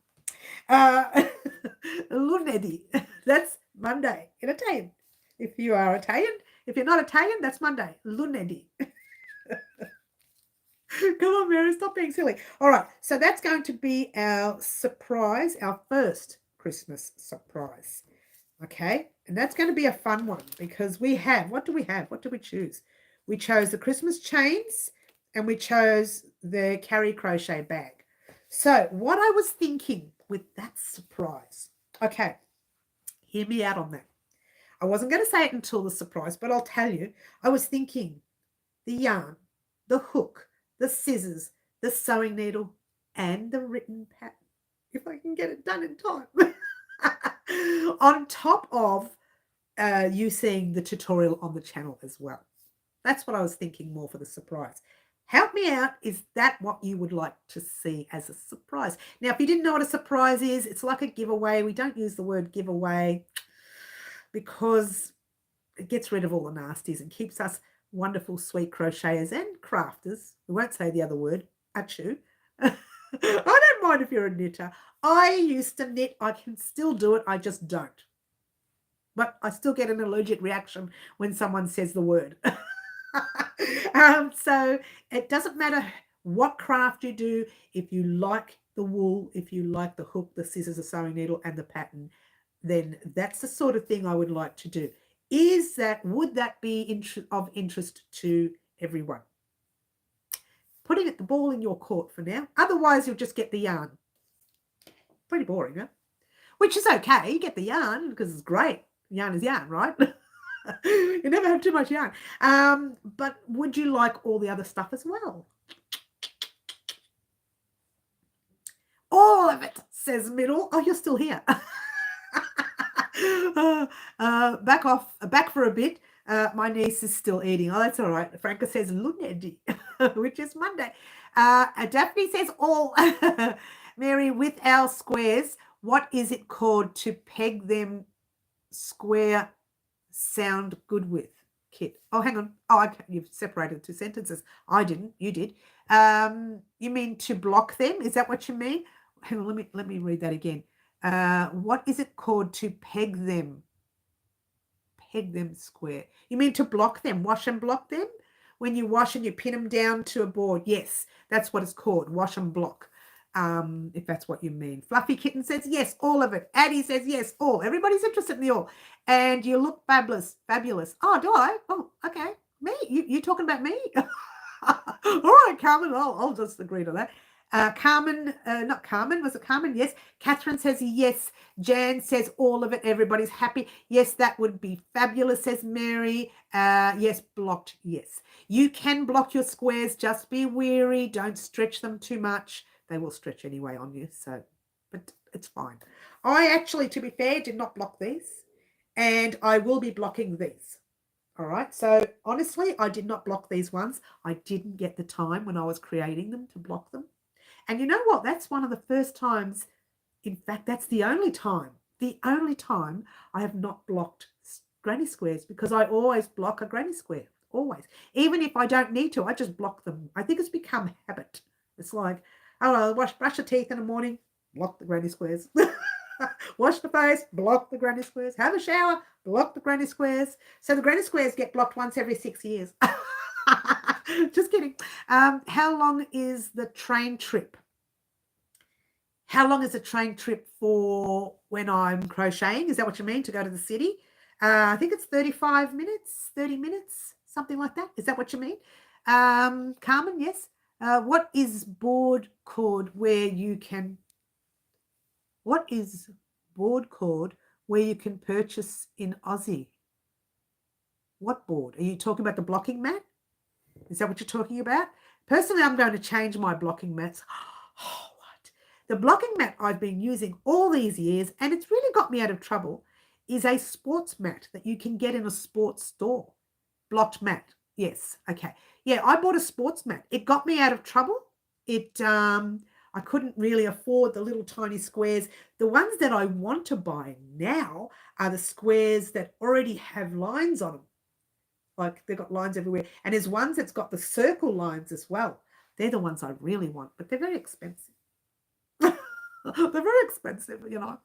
Lunedì. That's Monday in Italian. If you are Italian. If you're not Italian, that's Monday. Lunedì. Come on, Mary, stop being silly. All right, so that's going to be our surprise, our first Christmas surprise. Okay, and that's going to be a fun one because we have, what do we have? What do we choose? We chose the Christmas chains and we chose the carry crochet bag. So what I was thinking with that surprise, okay, hear me out on that. I wasn't going to say it until the surprise, but I'll tell you, I was thinking the yarn, the hook, the scissors, the sewing needle, and the written pattern, if I can get it done in time. On top of you seeing the tutorial on the channel as well. That's what I was thinking more for the surprise. Help me out. Is that what you would like to see as a surprise? Now, if you didn't know what a surprise is, it's like a giveaway. We don't use the word giveaway because it gets rid of all the nasties and keeps us wonderful, sweet crocheters and crafters. We won't say the other word, achoo. I don't mind if you're a knitter. I used to knit. I can still do it. I just don't. But I still get an allergic reaction when someone says the word. So it doesn't matter what craft you do. If you like the wool, if you like the hook, the scissors, the sewing needle, and the pattern, then that's the sort of thing I would like to do. Would that be of interest to everyone? putting the ball in your court for now. Otherwise, you'll just get the yarn. Pretty boring, huh? Which is okay. You get the yarn because it's great. Yarn is yarn, right? You never have too much yarn. But would you like all the other stuff as well? All of it, says Middle. Oh, you're still here. Back for a bit. My niece is still eating. Oh, that's all right. Franca says lunedì, which is Monday. Daphne says all. Mary, with our squares, what is it called to peg them square sound good with? Kit. Oh, hang on. Oh, okay. You've separated 2 sentences. I didn't. You did. You mean to block them? Is that what you mean? Hang on. Let me read that again. What is it called to peg them? Peg them square. You mean to block them? Wash and block them? When you wash and you pin them down to a board. Yes, that's what it's called. Wash and block. If that's what you mean. Fluffy Kitten says yes, all of it. Addie says yes, all. Everybody's interested in the all. And you look fabulous. Fabulous. Oh, do I? Oh, okay. Me? You talking about me? All right, Carmen. I'll just agree to that. Carmen, not Carmen. Was it Carmen? Yes. Catherine says yes. Jan says all of it. Everybody's happy. Yes, that would be fabulous, says Mary. Yes, blocked. Yes. You can block your squares. Just be wary. Don't stretch them too much. They will stretch anyway on you, so, but it's fine. I actually, to be fair, did not block these, and I will be blocking these. All right, so honestly, I did not block these ones. I didn't get the time when I was creating them to block them. And you know what? That's one of the first times, in fact, that's the only time I have not blocked granny squares, because I always block a granny square, always. Even if I don't need to, I just block them. I think it's become habit. It's like, oh, brush your teeth in the morning, block the granny squares. Wash the face, block the granny squares. Have a shower, block the granny squares. So the granny squares get blocked once every 6 years. Just kidding. How long is the train trip? How long is a train trip for when I'm crocheting? Is that what you mean, to go to the city? I think it's 35 minutes, 30 minutes, something like that. Is that what you mean? Carmen, yes. What is board cord where you can purchase in Aussie? What board? Are you talking about the blocking mat? Is that what you're talking about? Personally, I'm going to change my blocking mats. Oh, what? The blocking mat I've been using all these years, and it's really got me out of trouble, is a sports mat that you can get in a sports store. Blocked mat. Yes. Okay. Yeah, I bought a sports mat. It got me out of trouble. I couldn't really afford the little tiny squares. The ones that I want to buy now are the squares that already have lines on them. Like, they've got lines everywhere. And there's ones that's got the circle lines as well. They're the ones I really want, but they're very expensive. They're very expensive, you know.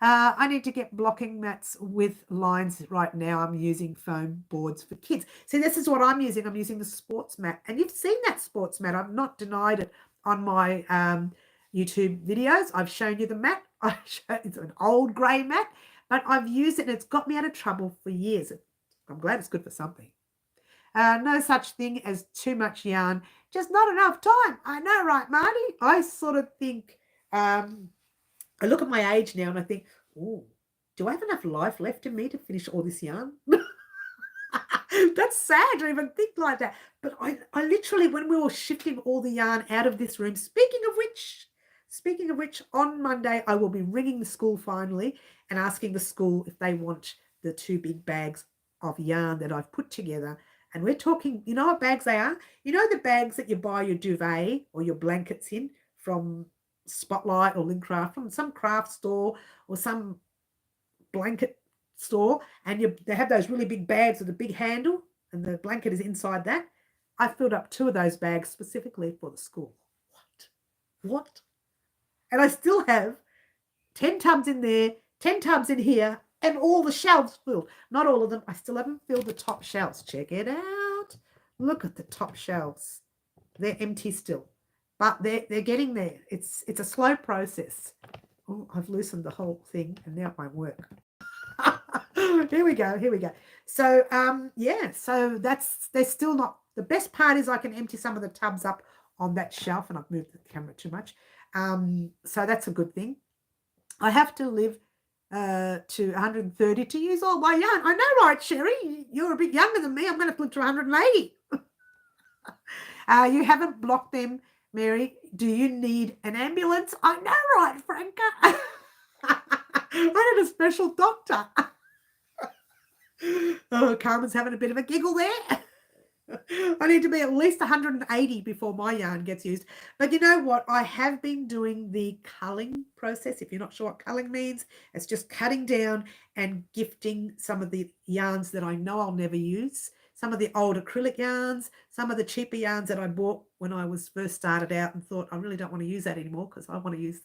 I need to get blocking mats with lines right now. I'm using foam boards for kids. See, this is what I'm using. I'm using the sports mat. And you've seen that sports mat. I've not denied it on my YouTube videos. I've shown you the mat. It's an old grey mat, but I've used it and it's got me out of trouble for years. I'm glad it's good for something. No such thing as too much yarn. Just not enough time. I know, right, Marty? I sort of think... I look at my age now and I think, oh, do I have enough life left in me to finish all this yarn? That's sad to even think like that. But I literally, when we were shifting all the yarn out of this room, speaking of which, on Monday, I will be ringing the school finally and asking the school if they want the 2 big bags of yarn that I've put together. And we're talking, you know what bags they are? You know the bags that you buy your duvet or your blankets in from Spotlight or Lincraft, from some craft store or some blanket store, and they have those really big bags with a big handle and the blanket is inside that. I filled up 2 of those bags specifically for the school. What? And I still have 10 tubs in there, 10 tubs in here, and all the shelves filled. Not all of them. I still haven't filled the top shelves. Check it out. Look at the top shelves. They're empty still. But they're getting there. It's a slow process. Oh, I've loosened the whole thing and now it won't work. Here we go. So, yeah, so they're still not, the best part is I can empty some of the tubs up on that shelf, and I've moved the camera too much. So that's a good thing. I have to live to 132 years old. My yarn. I know, right, Sherry? You're a bit younger than me. I'm going to live to 180. You haven't blocked them, Mary. Do you need an ambulance? I know, right, Franca? I need a special doctor. Oh, Carmen's having a bit of a giggle there. I need to be at least 180 before my yarn gets used. But you know what? I have been doing the culling process. If you're not sure what culling means, it's just cutting down and gifting some of the yarns that I know I'll never use. Some of the old acrylic yarns, some of the cheaper yarns that I bought when I was first started out and thought, I really don't want to use that anymore because I want to use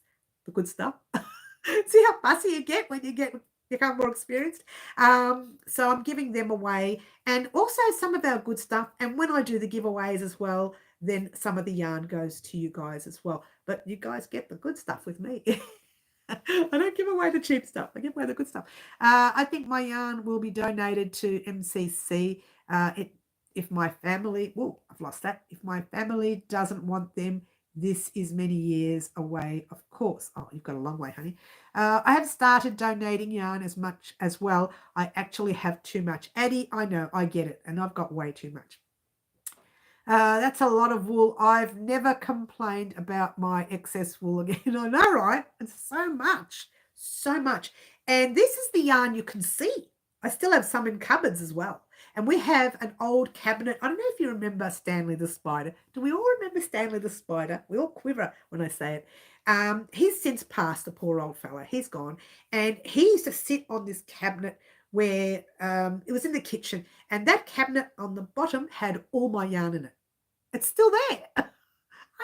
the good stuff. See how fussy you get when you become more experienced. So I'm giving them away, and also some of our good stuff. And when I do the giveaways as well, then some of the yarn goes to you guys as well. But you guys get the good stuff with me. I don't give away the cheap stuff. I give away the good stuff. I think my yarn will be donated to MCC. If my family, I've lost that. If my family doesn't want them, this is many years away, of course. Oh, you've got a long way, honey. I have started donating yarn as much as well. I actually have too much. Addie, I know, I get it, and I've got way too much. That's a lot of wool. I've never complained about my excess wool again. I know, right? It's so much, so much. And this is the yarn you can see. I still have some in cupboards as well. And we have an old cabinet. I don't know if you remember Stanley the Spider. Do we all remember Stanley the Spider? We all quiver when I say it. He's since passed, the poor old fella. He's gone. And he used to sit on this cabinet where it was in the kitchen. And that cabinet on the bottom had all my yarn in it. It's still there. I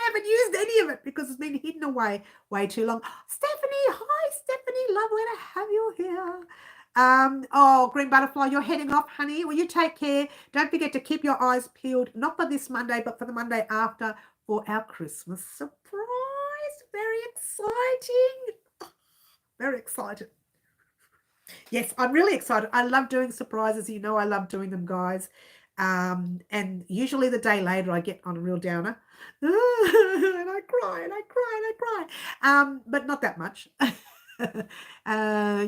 haven't used any of it because it's been hidden away way too long. Stephanie, hi, Stephanie. Lovely to have you here. Oh, Green Butterfly, you're heading off, honey. Will you take care? Don't forget to keep your eyes peeled, not for this Monday, but for the Monday after for our Christmas surprise. Very exciting. Very excited. Yes, I'm really excited. I love doing surprises. You know I love doing them, guys. And usually the day later I get on a real downer. And I cry and I cry and I cry. But not that much.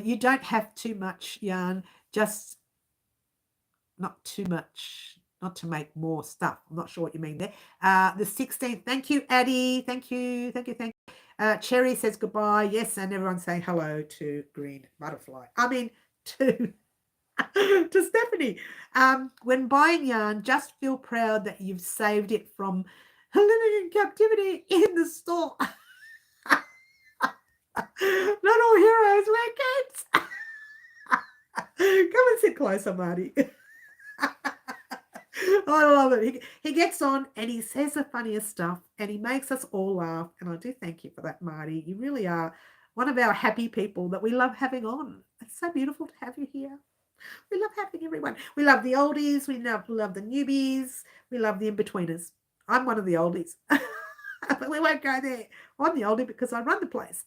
You don't have too much yarn, just not too much, not to make more stuff. I'm not sure what you mean there. The 16th, thank you, Addie. Thank you. Cherry says goodbye. Yes, and everyone's saying hello to Green Butterfly. I mean, to Stephanie. When buying yarn, just feel proud that you've saved it from living in captivity in the store. Not all heroes wear capes. Come and sit closer, Marty. I love it. He gets on and he says the funniest stuff and he makes us all laugh. And I do thank you for that, Marty. You really are one of our happy people that we love having on. It's so beautiful to have you here. We love having everyone. We love the oldies. We love the newbies. We love the in-betweeners. I'm one of the oldies. But we won't go there. I'm the oldie because I run the place.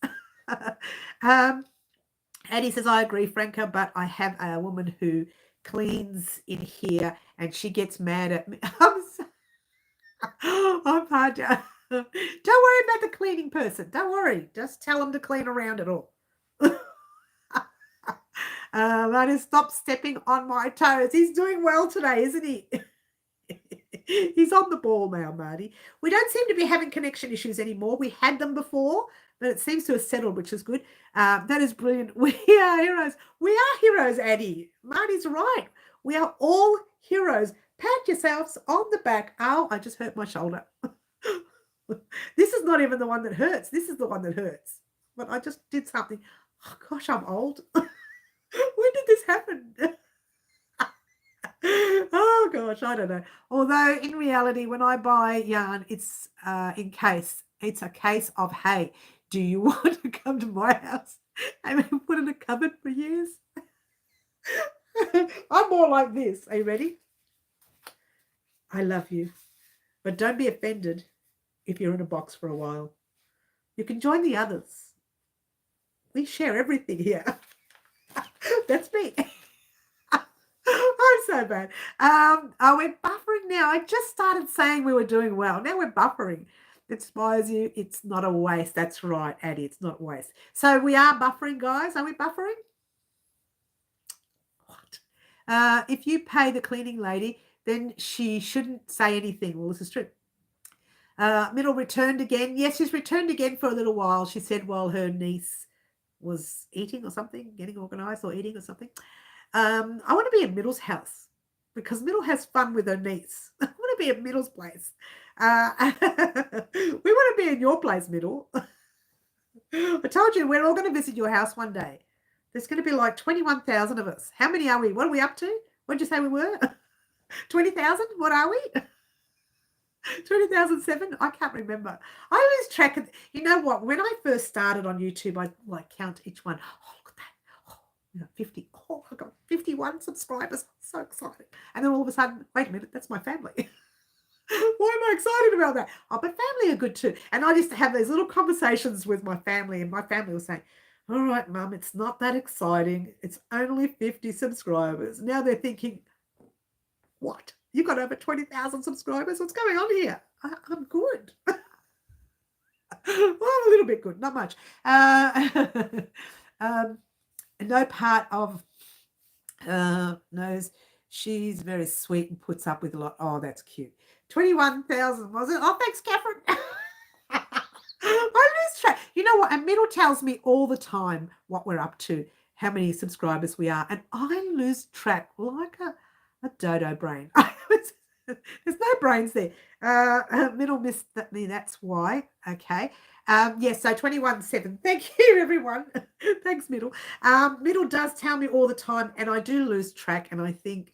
Addie says, I agree, Franca, but I have a woman who cleans in here and she gets mad at me. I'm hard to... Don't worry about the cleaning person. Don't worry. Just tell them to clean around it all. Marty, stop stepping on my toes. He's doing well today, isn't he? He's on the ball now, Marty. We don't seem to be having connection issues anymore. We had them before, but it seems to have settled, which is good. That is brilliant. We are heroes. We are heroes, Addie. Marty's right. We are all heroes. Pat yourselves on the back. Oh, I just hurt my shoulder. This is not even the one that hurts. This is the one that hurts. But I just did something. Oh, gosh, I'm old. When did this happen? Oh gosh, I don't know. Although in reality, when I buy yarn, it's it's a case of, hey, do you want to come to my house and be put in a cupboard for years? I'm more like this. Are you ready? I love you, but don't be offended if you're in a box for a while. You can join the others. We share everything here. That's me. I'm so bad. Oh, we're buffering now. I just started saying we were doing well. Now we're buffering. inspires you, it's not a waste. That's right, Addie, it's not a waste. So we are buffering, guys. Are we buffering? What? If you pay the cleaning lady, then she shouldn't say anything. Well, this is true. Middle returned again. Yes, she's returned again for a little while. She said while her niece was eating or something, getting organised or eating or something. I want to be in Middle's house because Middle has fun with her niece. I want to be at Middle's place. We want to be in your place, Middle. I told you we're all going to visit your house one day. There's going to be like 21,000 of us. How many are we? What are we up to? What did you say we were? 20,000? What are we? 20,007? I can't remember. I lose track of, you know what? When I first started on YouTube, I like count each one. Oh, look at that. Oh, 50. Oh, I got 51 subscribers. I'm so excited. And then all of a sudden, wait a minute, that's my family. Why am I excited about that? Oh, but family are good too. And I used to have these little conversations with my family, and my family was saying, all right, Mum, it's not that exciting. It's only 50 subscribers. Now they're thinking, what? You got over 20,000 subscribers? What's going on here? I'm good. Well, I'm a little bit good, not much. No part of knows she's very sweet and puts up with a lot. Oh, that's cute. 21,000, was it? Oh, thanks, Catherine. I lose track. You know what? And Middle tells me all the time what we're up to, how many subscribers we are, and I lose track like a dodo brain. There's no brains there. Middle missed me. That's why. Okay. Yes. So 21.7. Thank you, everyone. Thanks, Middle. Middle does tell me all the time, and I do lose track. And I think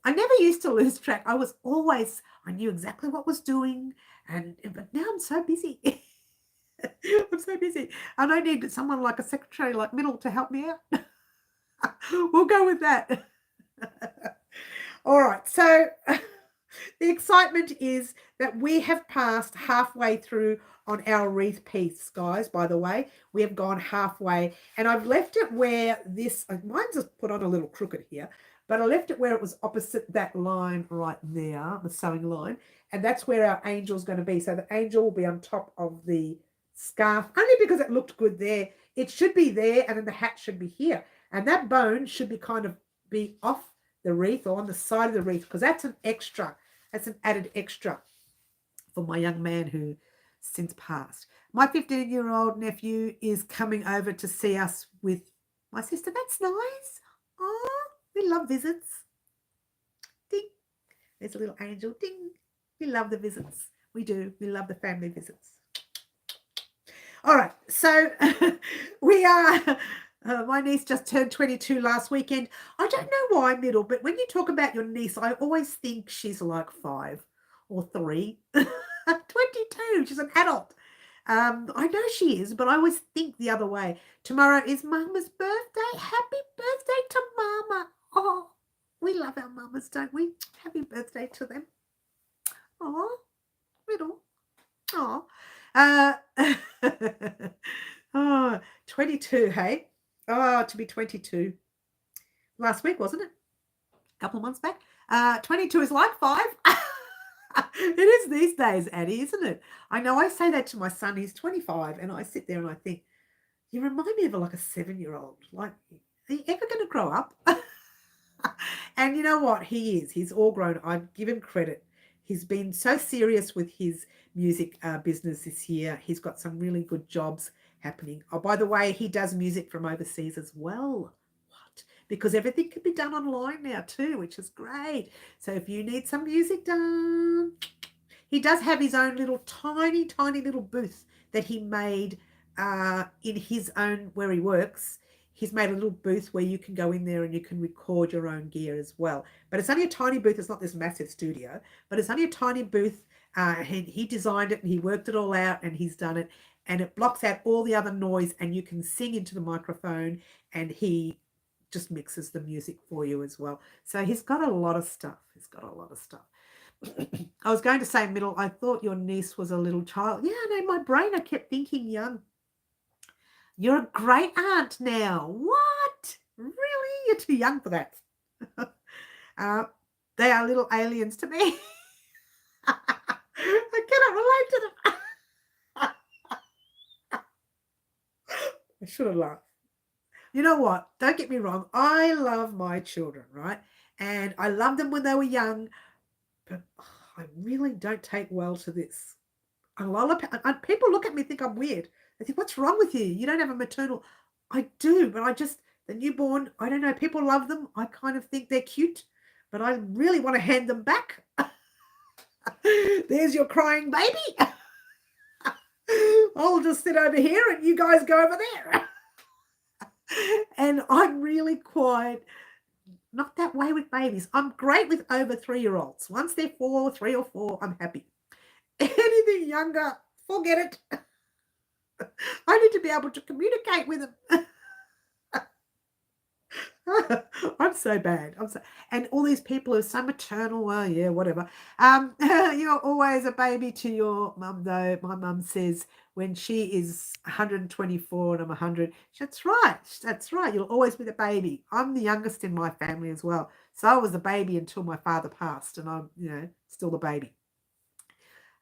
I never used to lose track. I knew exactly what was doing, but now I'm so busy. I'm so busy, and I need someone like a secretary like Middle to help me out. We'll go with that. All right. So the excitement is that we have passed halfway through on our wreath piece, guys. By the way, we have gone halfway, and I've left it where mine's just put on a little crooked here, but I left it where it was opposite that line right there, the sewing line, and that's where our angel's going to be. So the angel will be on top of the scarf, only because it looked good there. It should be there, and then the hat should be here, and that bone should be kind of be off the wreath or on the side of the wreath, because that's an extra. That's an added extra for my young man who since passed. My 15-year-old nephew is coming over to see us with my sister. That's nice. Oh, we love visits. Ding. There's a little angel. Ding. We love the visits. We do. We love the family visits. All right. So we are... my niece just turned 22 last weekend. I don't know why, Middle, but when you talk about your niece, I always think she's like 5 or 3. 22, she's an adult. I know she is, but I always think the other way. Tomorrow is Mama's birthday. Happy birthday to Mama. Oh, we love our mamas, don't we? Happy birthday to them. Oh, Middle. Oh. Oh, 22, hey? Oh, to be 22. Last week, wasn't it? A couple of months back. 22 is like 5. It is these days, Addie, isn't it? I know I say that to my son. He's 25, and I sit there and I think, you remind me of like a 7-year-old. Like, are you ever going to grow up? And you know what? He is. He's all grown. I give him credit. He's been so serious with his music business this year. He's got some really good jobs happening. Oh, by the way, he does music from overseas as well. What? Because everything can be done online now too, which is great. So if you need some music done, he does have his own little tiny little booth that he made in his own, where he works. He's made a little booth where you can go in there and you can record your own gear as well. But it's only a tiny booth. It's not this massive studio, but it's only a tiny booth. He designed it and he worked it all out and he's done it. And it blocks out all the other noise and you can sing into the microphone, and he just mixes the music for you as well. So he's got a lot of stuff. I was going to say, Middle, I thought your niece was a little child. Yeah, no, my brain, I kept thinking young. You're a great aunt now. What? Really? You're too young for that. They are little aliens to me. I cannot relate to them. I should have laughed. You know what? Don't get me wrong. I love my children, right? And I loved them when they were young, but I really don't take well to this. A lot of people look at me and think I'm weird. They think, what's wrong with you? You don't have a maternal. I do, but the newborn, I don't know. People love them. I kind of think they're cute, but I really want to hand them back. There's your crying baby. I'll just sit over here and you guys go over there. And I'm really quite not that way with babies. I'm great with over 3-year-olds. Once they're 4, 3 or 4, I'm happy. Anything younger, forget it. I need to be able to communicate with them. I'm so bad. And all these people are so maternal. Well, yeah, whatever. You're always a baby to your mum, though. My mum says when she is 124 and I'm 100, that's right. That's right. You'll always be the baby. I'm the youngest in my family as well. So I was a baby until my father passed, and I'm, still the baby.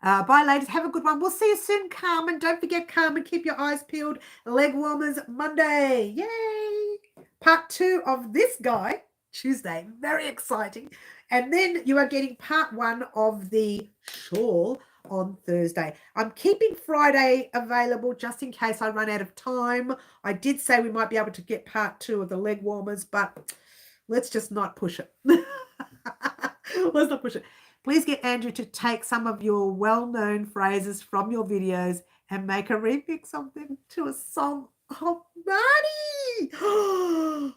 Bye, ladies. Have a good one. We'll see you soon, Carmen. Don't forget, Carmen, keep your eyes peeled. Leg warmers Monday. Yay! Part 2 of this guy, Tuesday. Very exciting. And then you are getting part 1 of the shawl on Thursday. I'm keeping Friday available just in case I run out of time. I did say we might be able to get part 2 of the leg warmers, but let's just not push it. Let's not push it. Please get Andrew to take some of your well-known phrases from your videos and make a remix of them to a song. Oh, Marty! Oh,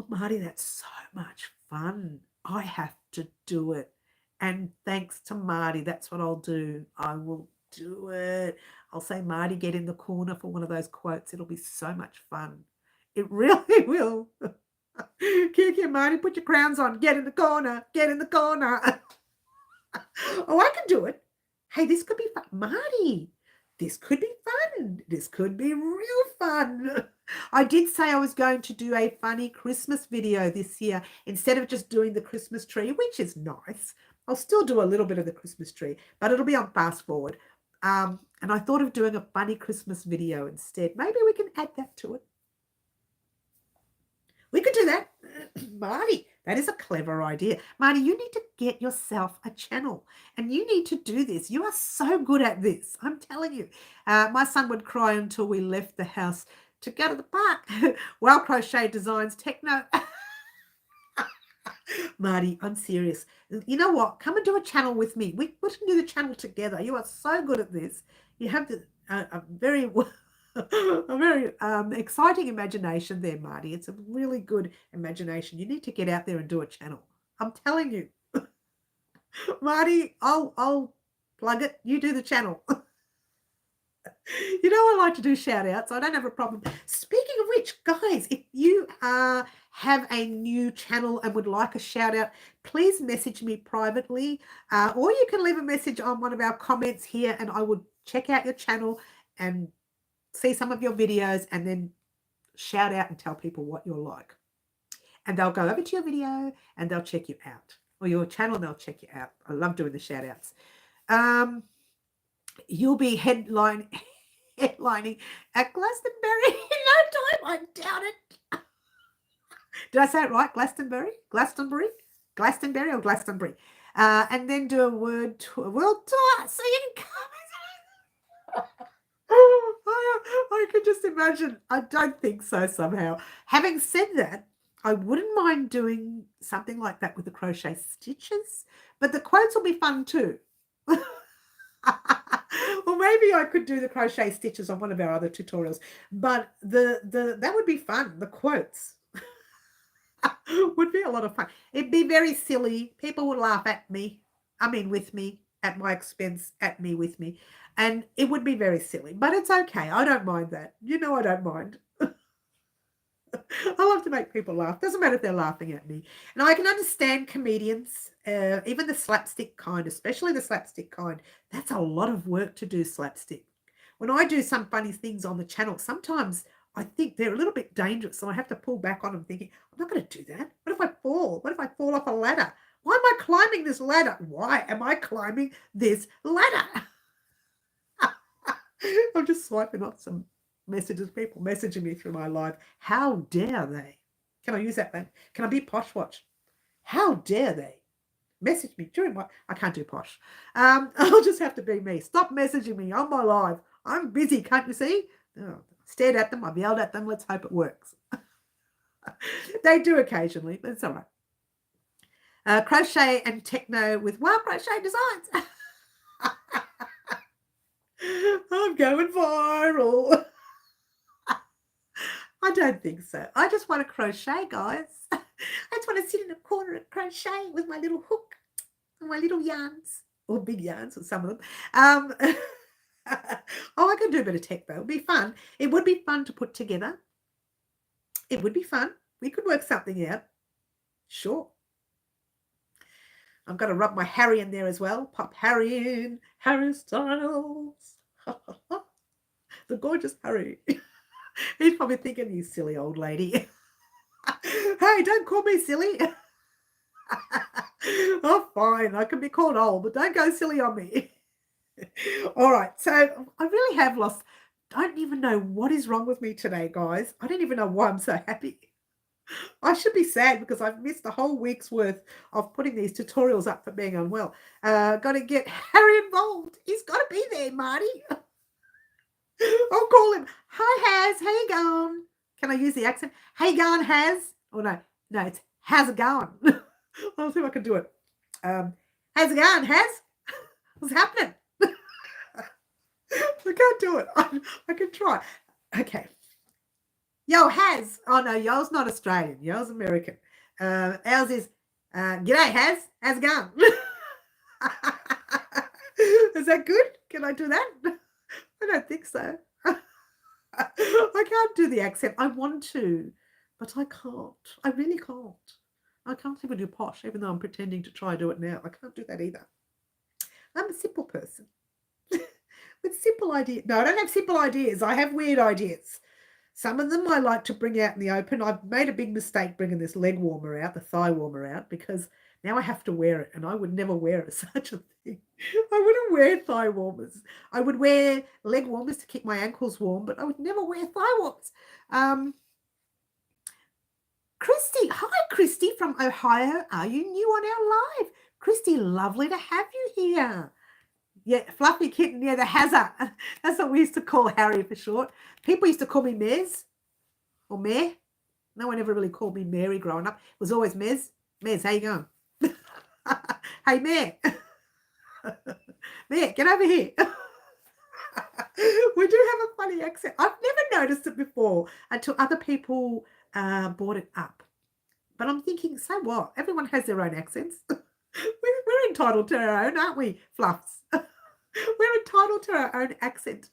Marty, that's so much fun. I have to do it. And thanks to Marty, that's what I'll do. I will do it. I'll say, Marty, get in the corner for one of those quotes. It'll be so much fun. It really will. Here, Marty, put your crowns on. Get in the corner. Get in the corner. Oh, I can do it. Hey, this could be fun. Marty, this could be fun. This could be real fun. I did say I was going to do a funny Christmas video this year instead of just doing the Christmas tree, which is nice. I'll still do a little bit of the Christmas tree, but it'll be on fast forward. And I thought of doing a funny Christmas video instead. Maybe we can add that to it. We could do that. Marty, that is a clever idea. Marty, you need to get yourself a channel and you need to do this. You are so good at this. I'm telling you. My son would cry until we left the house to go to the park. Well, Crochet Designs, techno. Marty, I'm serious. You know what? Come and do a channel with me. We can do the channel together. You are so good at this. You have a very... a very exciting imagination there, Marty. It's a really good imagination. You need to get out there and do a channel. I'm telling you. Marty, I'll plug it. You do the channel. You know, I like to do shout outs. I don't have a problem. Speaking of which, guys, if you have a new channel and would like a shout out, please message me privately, or you can leave a message on one of our comments here and I would check out your channel and see some of your videos and then shout out and tell people what you're like. And they'll go over to your video and they'll check you out. Or your channel and they'll check you out. I love doing the shout outs. You'll be headlining at Glastonbury in no time. I doubt it. Did I say it right? Glastonbury or Glastonbury. And then do a world tour so you can come. I could just imagine. I don't think so somehow. Having said that, I wouldn't mind doing something like that with the crochet stitches, but the quotes will be fun too. Or maybe I could do the crochet stitches on one of our other tutorials, but that would be fun. The quotes would be a lot of fun. It'd be very silly. People would laugh at me. I mean, with me, at my expense, at me, with me. And it would be very silly, but it's okay. I don't mind that. You know, I don't mind. I love to make people laugh. Doesn't matter if they're laughing at me. And I can understand comedians, even the slapstick kind, especially the slapstick kind. That's a lot of work to do slapstick. When I do some funny things on the channel, sometimes I think they're a little bit dangerous. So I have to pull back on them thinking, I'm not going to do that. What if I fall? What if I fall off a ladder? Why am I climbing this ladder? Why am I climbing this ladder? I'm just swiping off some messages, people messaging me through my live. How dare they? Can I use that then? Can I be posh watch? How dare they? Message me during my, I can't do posh. I'll just have to be me. Stop messaging me on my live. I'm busy, can't you see? Oh, stared at them, I've yelled at them. Let's hope it works. They do occasionally, but it's all right. Crochet and techno with Wild Crochet Designs. I'm going viral. I don't think so. I just want to crochet, guys. I just want to sit in a corner and crochet with my little hook and my little yarns, or big yarns, or some of them. I can do a bit of tech, though. It'll be fun. It would be fun to put together. It would be fun. We could work something out. Sure. I'm going to rub my Harry in there as well. Pop Harry in. Harry Styles. The gorgeous Harry. He's probably thinking, you silly old lady. Hey, don't call me silly. Oh, fine. I can be called old, but don't go silly on me. All right. So I really have lost. I don't even know what is wrong with me today, guys. I don't even know why I'm so happy. I should be sad because I've missed a whole week's worth of putting these tutorials up for being unwell. Got to get Harry involved. He's got to be there, Marty. I'll call him. Hi, Haz. How you going? Can I use the accent? Hey, going, Haz? Oh, no, it's how's it going? I'll see if I can do it. How's it going, Haz? What's happening? I can't do it. I can try. Okay. Yo, Haz. Oh, no, yo's not Australian. Yo's American. Ours is, g'day, Haz. How's it going? Is that good? Can I do that? I don't think so. I can't do the accent. I want to, but I can't. I really can't. I can't even do posh, even though I'm pretending to try to do it now. I can't do that either. I'm a simple person with simple ideas. No, I don't have simple ideas. I have weird ideas. Some of them I like to bring out in the open. I've made a big mistake bringing this leg warmer out, the thigh warmer out, because now I have to wear it, and I would never wear such a thing. I wouldn't wear thigh warmers. I would wear leg warmers to keep my ankles warm, but I would never wear thigh warmers. Christy, hi, Christy from Ohio. Are you new on our live? Christy, lovely to have you here. Yeah, Fluffy Kitten, yeah, the Hazza. That's what we used to call Harry for short. People used to call me Mez or Mare. No one ever really called me Mary growing up. It was always Mez. Mez, how you going? Hey, Mare. Mare, get over here. We do have a funny accent. I've never noticed it before until other people brought it up. But I'm thinking, so what? Everyone has their own accents. We're entitled to our own, aren't we, Fluffs? We're entitled to our own accent.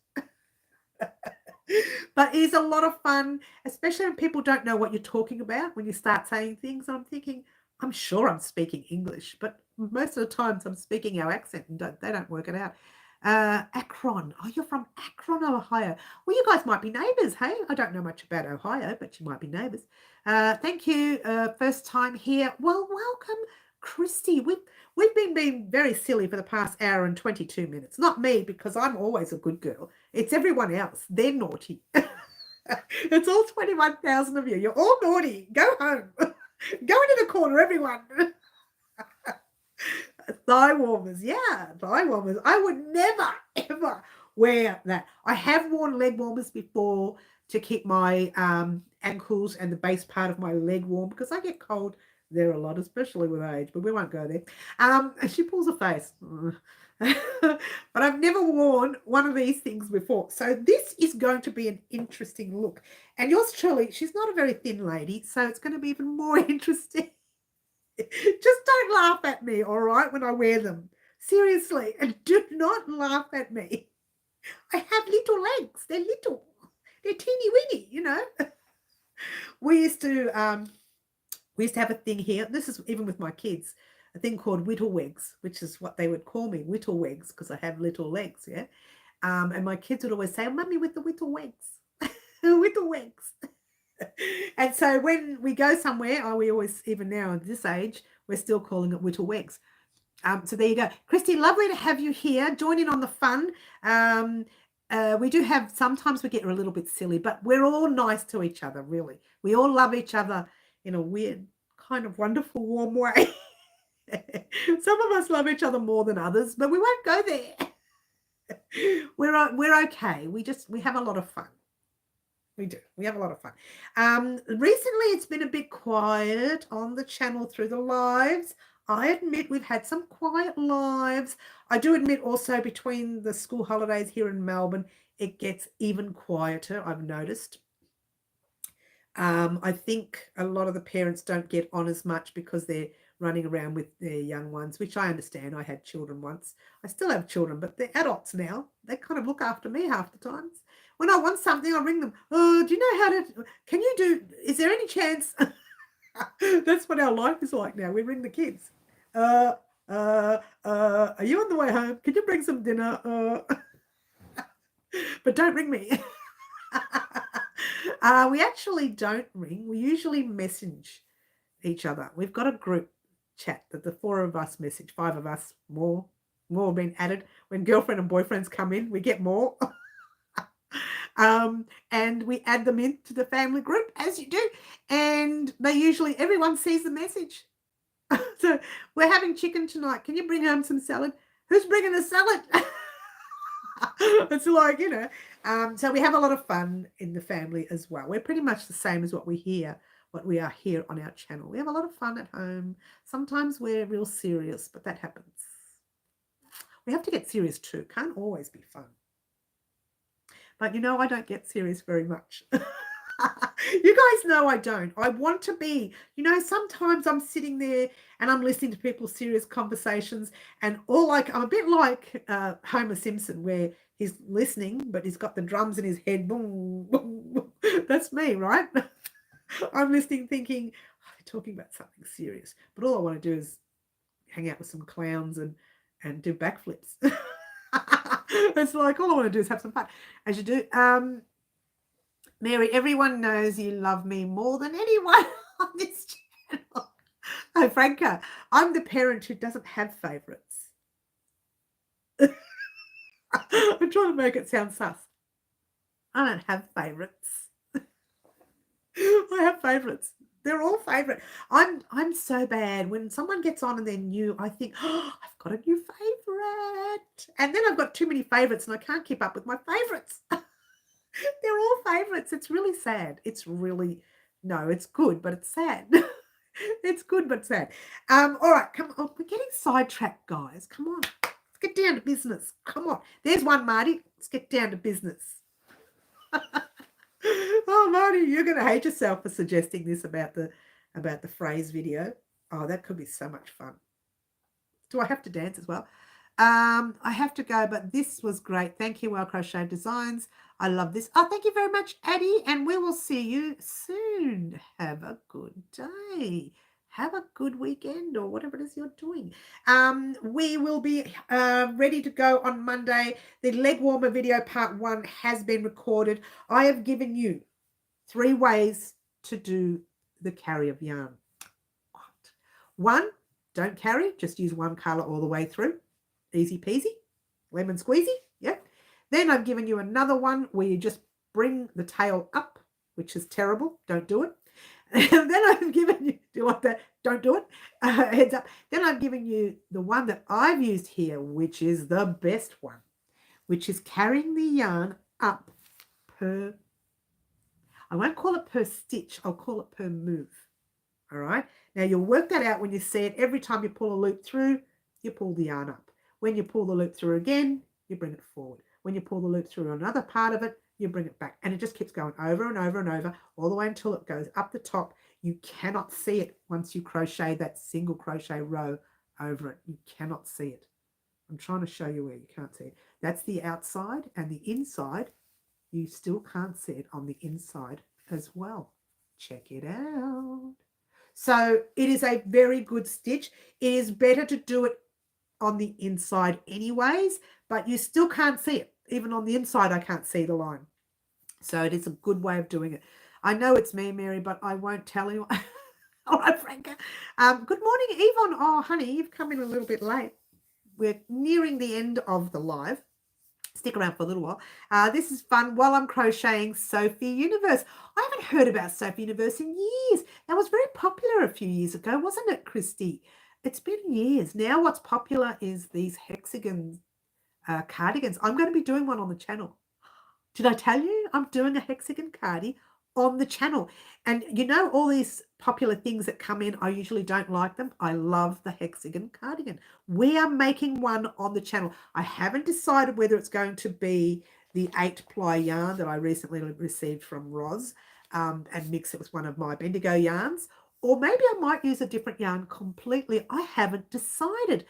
But it is a lot of fun, especially when people don't know what you're talking about when you start saying things. I'm thinking, I'm sure I'm speaking English, but most of the times I'm speaking our accent and they don't work it out. Akron. Oh, you're from Akron, Ohio. Well, you guys might be neighbours, hey? I don't know much about Ohio, but you might be neighbours. Thank you. First time here. Well, welcome, Christy. We've been being very silly for the past hour and 22 minutes. Not me, because I'm always a good girl. It's everyone else. They're naughty. It's all 21,000 of you. You're all naughty. Go home. Go into the corner, everyone. Thigh warmers. Yeah, thigh warmers. I would never, ever wear that. I have worn leg warmers before to keep my ankles and the base part of my leg warm because I get cold there a lot, especially with age, but we won't go there. She pulls a face. But I've never worn one of these things before. So this is going to be an interesting look. And yours truly, she's not a very thin lady, so it's going to be even more interesting. Just don't laugh at me, all right, when I wear them. Seriously, and do not laugh at me. I have little legs. They're little. They're teeny weeny, you know. We used to have a thing here. This is even with my kids, a thing called whittlewigs, which is what they would call me, whittlewigs, because I have little legs, yeah. And my kids would always say, "Mummy, with the whittlewigs." Whittlewigs. And so when we go somewhere, we always, even now at this age, we're still calling it whittlewigs. So there you go. Christy, lovely to have you here. Join in on the fun. we do have, sometimes we get a little bit silly, but we're all nice to each other, really. We all love each other in a weird, kind of wonderful, warm way. Some of us love each other more than others, but we won't go there. We're okay. We have a lot of fun. We do. We have a lot of fun. Recently, it's been a bit quiet on the channel through the lives. I admit we've had some quiet lives. I do admit also between the school holidays here in Melbourne, it gets even quieter, I've noticed. I think a lot of the parents don't get on as much because they're running around with their young ones, which I understand. I had children once. I still have children, but they're adults now. They kind of look after me half the times. When I want something, I ring them. Oh, do you know how to, can you do, is there any chance? That's what our life is like now. We ring the kids. Are you on the way home? Can you bring some dinner? But don't ring me. We actually don't ring. We usually message each other. We've got a group chat that the 4 of us message, 5 of us, more being added. When girlfriend and boyfriends come in, we get more. And we add them into the family group, as you do. And they usually, everyone sees the message. So we're having chicken tonight. Can you bring home some salad? Who's bringing the salad? It's like, so we have a lot of fun in the family as well. We're pretty much the same as what we are here on our channel. We have a lot of fun at home. Sometimes we're real serious, but that happens. We have to get serious too. Can't always be fun. But I don't get serious very much. You guys know I don't. I want to be, sometimes I'm sitting there and I'm listening to people's serious conversations and I'm a bit like Homer Simpson, where he's listening, but he's got the drums in his head. Boom, boom, boom. That's me, right? I'm listening thinking, oh, they're talking about something serious. But all I want to do is hang out with some clowns and do backflips. It's like, all I want to do is have some fun, as you do. Mary, everyone knows you love me more than anyone on this channel. Oh, Franca, I'm the parent who doesn't have favourites. I'm trying to make it sound sus. I don't have favourites. I have favourites. They're all favourite. I'm so bad. When someone gets on and they're new, I think, oh, I've got a new favourite. And then I've got too many favourites and I can't keep up with my favourites. They're all favourites. It's really sad. It's good, but it's sad. It's good, but sad. All right, come on. We're getting sidetracked, guys. Come on. Let's get down to business. Come on. There's one, Marty. Let's get down to business. Oh, Marty, you're going to hate yourself for suggesting this about the phrase video. Oh, that could be so much fun. Do I have to dance as well? I have to go, but this was great. Thank you, Crochet Designs. I love this. Oh, thank you very much, Addie, and we will see you soon. Have a good day. Have a good weekend or whatever it is you're doing. We will be ready to go on Monday. The leg warmer video part 1 has been recorded. I have given you 3 ways to do the carry of yarn. 1, don't carry. Just use one color all the way through. Easy peasy, lemon squeezy, yeah. Then I've given you another one where you just bring the tail up, which is terrible. Don't do it. And then I've given you, do you like that? Don't do it. Heads up. Then I've given you the one that I've used here, which is the best one, which is carrying the yarn up per, I won't call it per stitch, I'll call it per move. All right. Now you'll work that out when you see it. Every time you pull a loop through, you pull the yarn up. When you pull the loop through again, you bring it forward. When you pull the loop through another part of it, you bring it back. And it just keeps going over and over and over, all the way until it goes up the top. You cannot see it once you crochet that single crochet row over it. You cannot see it. I'm trying to show you where you can't see it. That's the outside, and the inside, you still can't see it on the inside as well. Check it out. So it is a very good stitch. It is better to do it on the inside anyways, but you still can't see it. Even on the inside, I can't see the line. So it is a good way of doing it. I know it's me, Mary, but I won't tell you. All right, Franca. Good morning, Yvonne. Oh, honey, you've come in a little bit late. We're nearing the end of the live. Stick around for a little while. This is fun. While I'm crocheting Sophie Universe. I haven't heard about Sophie Universe in years. That was very popular a few years ago, wasn't it, Christy? It's been years. Now what's popular is these hexagon cardigans. I'm going to be doing one on the channel. Did I tell you I'm doing a hexagon cardi on the channel? And you know, all these popular things that come in, I usually don't like them. I love the hexagon cardigan. We are making one on the channel. I haven't decided whether it's going to be the 8-ply yarn that I recently received from Roz and mix it with one of my Bendigo yarns. Or maybe I might use a different yarn completely. I haven't decided,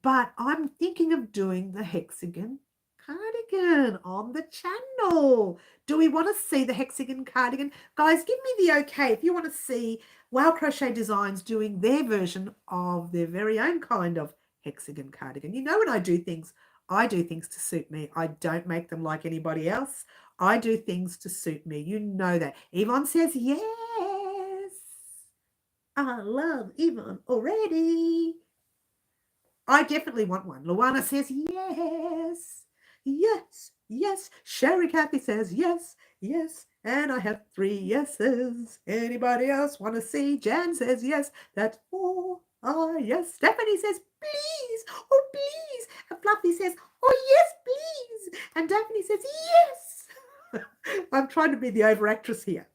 but I'm thinking of doing the hexagon cardigan on the channel. Do we want to see the hexagon cardigan? Guys, give me the okay if you want to see Wow Crochet Designs doing their version of their very own kind of hexagon cardigan. You know, when I do things to suit me. I don't make them like anybody else. I do things to suit me. You know that. Yvonne says yes. I love Yvonne already. I definitely want one. Luana says yes. Yes, yes. Sherry Kathy says yes, yes. And I have 3 yeses. Anybody else want to see? Jan says yes. That's 4. Ah, yes. Stephanie says please. Oh, please. And Fluffy says, oh, yes, please. And Daphne says yes. I'm trying to be the overactress here.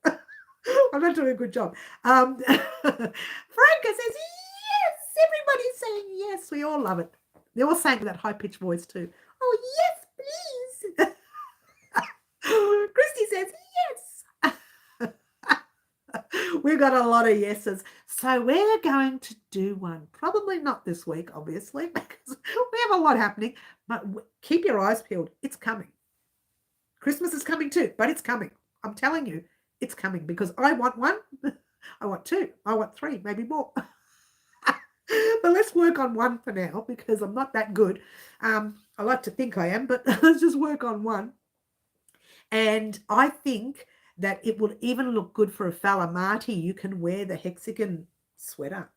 I'm not doing a good job. Franca says yes. Everybody's saying yes. We all love it. They're all saying with that high-pitched voice too. Oh, yes, please. Christy says yes. We've got a lot of yeses. So we're going to do one. Probably not this week, obviously, because we have a lot happening. But keep your eyes peeled. It's coming. Christmas is coming too, but it's coming. I'm telling you, it's coming because I want one. I want 2. I want 3, maybe more. But let's work on one for now because I'm not that good. I like to think I am, but let's just work on one. And I think that it would even look good for a fella. Marty, you can wear the hexagon sweater,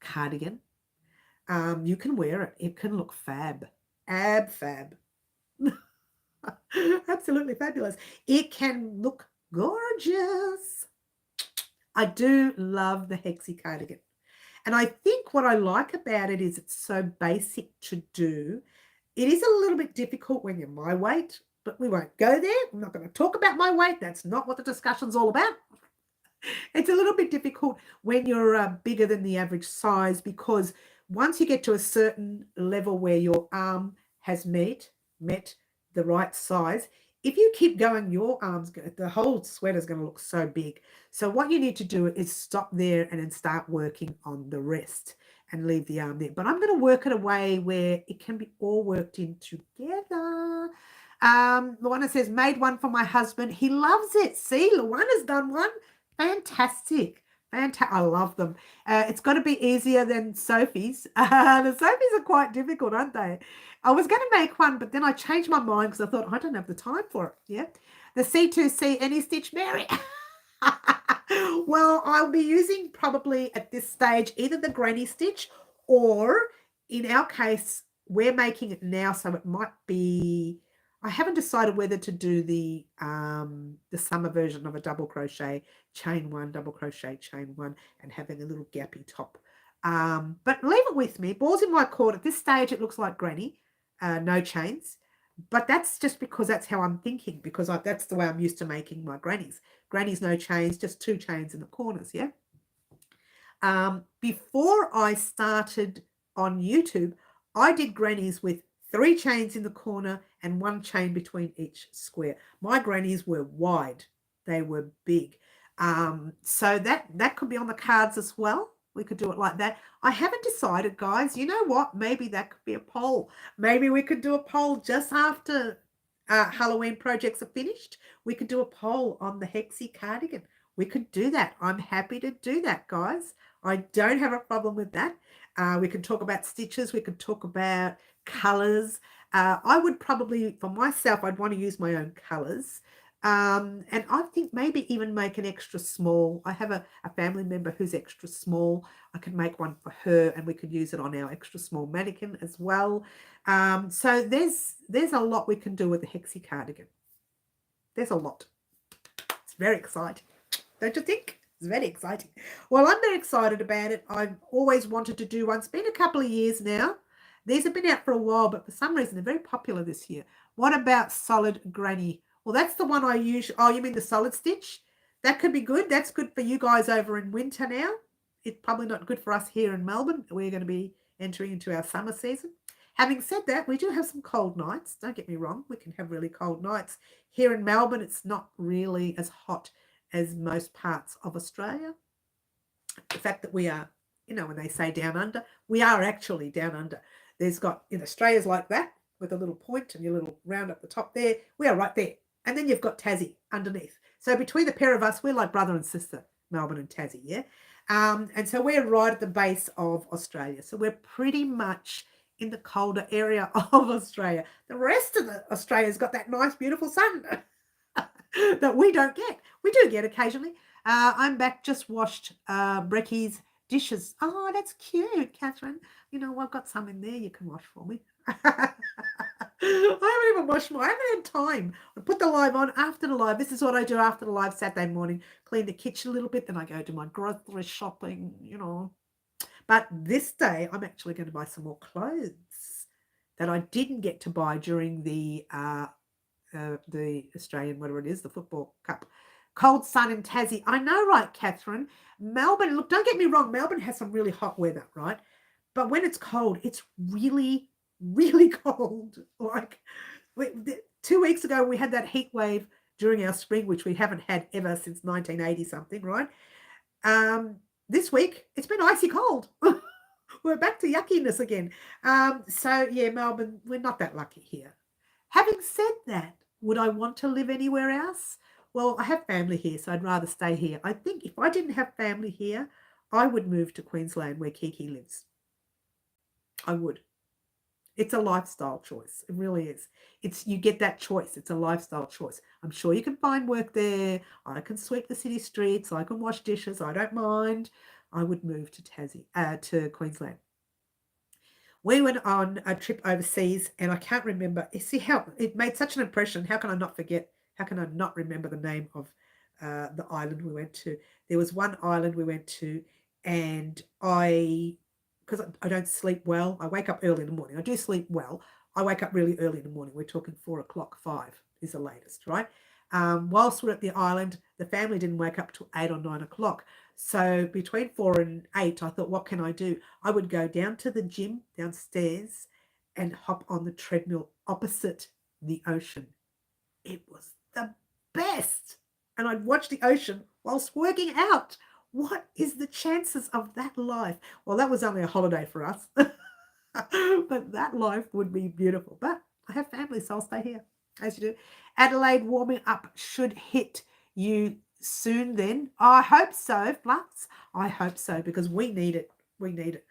cardigan. You can wear it. It can look fab. Fab. Absolutely fabulous. It can look gorgeous. I do love the hexi cardigan. And I think what I like about it is it's so basic to do. It is a little bit difficult when you're my weight, but we won't go there. I'm not going to talk about my weight. That's not what the discussion's all about. It's a little bit difficult when you're bigger than the average size because once you get to a certain level where your arm has met the right size, if you keep going, your arms, the whole sweater is going to look so big. So what you need to do is stop there and then start working on the rest and leave the arm there. But I'm going to work it a way where it can be all worked in together. Luana says, made one for my husband. He loves it. See, Luana's done one. Fantastic. I love them. It's got to be easier than Sophie's. The Sophie's are quite difficult, aren't they? I was going to make one, but then I changed my mind because I thought, I don't have the time for it. Yeah. The C2C Any Stitch Mary. Well, I'll be using probably at this stage either the granny stitch or in our case, we're making it now, so it might be, I haven't decided whether to do the summer version of a double crochet, chain 1, double crochet, chain 1, and having a little gappy top. But leave it with me. Balls in my court. At this stage, it looks like granny, no chains. But that's just because that's how I'm thinking, because that's the way I'm used to making my grannies. Grannies, no chains, just 2 chains in the corners, yeah? Before I started on YouTube, I did grannies with 3 chains in the corner and 1 chain between each square. My grannies were wide. They were big. So that could be on the cards as well. We could do it like that. I haven't decided, guys. You know what? Maybe that could be a poll. Maybe we could do a poll just after Halloween projects are finished. We could do a poll on the Hexi cardigan. We could do that. I'm happy to do that, guys. I don't have a problem with that. We could talk about stitches. We could talk about colors. I would probably, for myself, I'd want to use my own colors. And I think maybe even make an extra small. I have a family member who's extra small. I could make one for her and we could use it on our extra small mannequin as well. So there's a lot we can do with the Hexie cardigan. There's a lot. It's very exciting. Don't you think? It's very exciting. Well, I'm very excited about it. I've always wanted to do one. It's been a couple of years now. These have been out for a while, but for some reason they're very popular this year. What about solid granny? Well, that's the one I use. Oh, you mean the solid stitch? That could be good. That's good for you guys over in winter now. It's probably not good for us here in Melbourne. We're going to be entering into our summer season. Having said that, we do have some cold nights. Don't get me wrong. We can have really cold nights. Here in Melbourne, it's not really as hot as most parts of Australia. The fact that we are, when they say down under, we are actually down under. There's got, in Australia's like that, with a little point and your little round up the top there. We are right there. And then you've got Tassie underneath. So between the pair of us, we're like brother and sister, Melbourne and Tassie, yeah? And so we're right at the base of Australia. So we're pretty much in the colder area of Australia. The rest of Australia's got that nice, beautiful sun that we don't get. We do get occasionally. I'm back, just washed Brecky's dishes. Oh, that's cute, Catherine. I've got some in there you can wash for me. I haven't even washed I haven't had time. I put the live on after the live. This is what I do after the live Saturday morning. Clean the kitchen a little bit, then I go do my grocery shopping, But this day, I'm actually going to buy some more clothes that I didn't get to buy during the Australian, whatever it is, the football cup. Cold sun in Tassie. I know, right, Catherine? Melbourne, look, don't get me wrong. Melbourne has some really hot weather, right? But when it's cold, it's really, really cold. Like 2 weeks ago, we had that heat wave during our spring, which we haven't had ever since 1980 something, right? This week, it's been icy cold. We're back to yuckiness again. So, yeah, Melbourne, we're not that lucky here. Having said that, would I want to live anywhere else? Well, I have family here, so I'd rather stay here. I think if I didn't have family here, I would move to Queensland where Kiki lives. I would. It's a lifestyle choice. It really is. You get that choice. It's a lifestyle choice. I'm sure you can find work there. I can sweep the city streets. I can wash dishes. I don't mind. I would move to Queensland. We went on a trip overseas, and I can't remember. You see how it made such an impression. How can I not forget? How can I not remember the name of the island we went to? There was one island we went to, and because I don't sleep well, I wake up early in the morning. I do sleep well. I wake up really early in the morning. We're talking 4 o'clock, 5 is the latest, right? Whilst we're at the island, the family didn't wake up till 8 or 9 o'clock. So between 4 and 8, I thought, what can I do? I would go down to the gym downstairs and hop on the treadmill opposite the ocean. It was the best. And I'd watch the ocean whilst working out. What is the chances of that life? Well, that was only a holiday for us. But that life would be beautiful. But I have family, so I'll stay here, as you do. Adelaide warming up should hit you soon then. I hope so, Flux. I hope so, because we need it. We need it.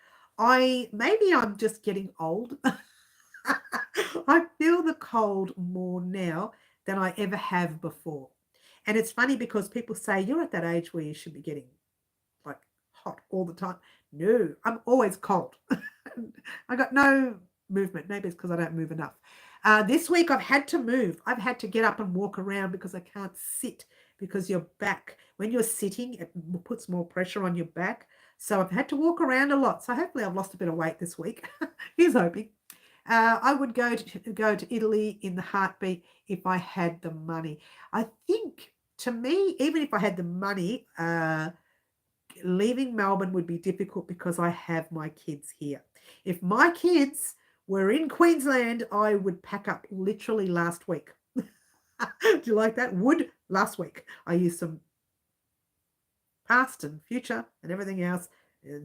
Maybe I'm just getting old. I feel the cold more now than I ever have before. And it's funny because people say you're at that age where you should be getting like hot all the time. No, I'm always cold. I got no movement. Maybe it's because I don't move enough. This week I've had to move. I've had to get up and walk around because I can't sit, because your back, when you're sitting, it puts more pressure on your back. So I've had to walk around a lot. So hopefully I've lost a bit of weight this week. Here's hoping. I would go to Italy in the heartbeat if I had the money. I think, to me, even if I had the money, leaving Melbourne would be difficult because I have my kids here. If my kids were in Queensland, I would pack up literally last week. Do you like that? Would last week. I used some past and future and everything else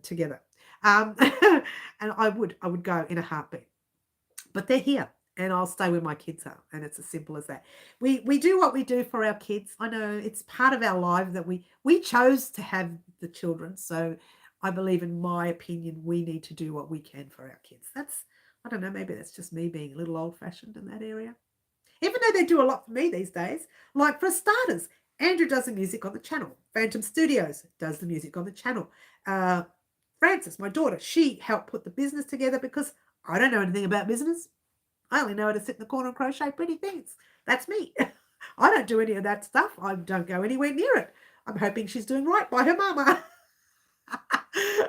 together. And I would go in a heartbeat. But they're here, and I'll stay where my kids are, and it's as simple as that. We do what we do for our kids. I know it's part of our life that we chose to have the children, so I believe, in my opinion, we need to do what we can for our kids. I don't know, maybe that's just me being a little old-fashioned in that area. even though they do a lot for me these days. Like for starters, Andrew does the music on the channel. Phantom Studios does the music on the channel. Frances, my daughter, she helped put the business together because I don't know anything about business. I only know how to sit in the corner and crochet pretty things. That's me. I don't do any of that stuff. I don't go anywhere near it. I'm hoping she's doing right by her mama.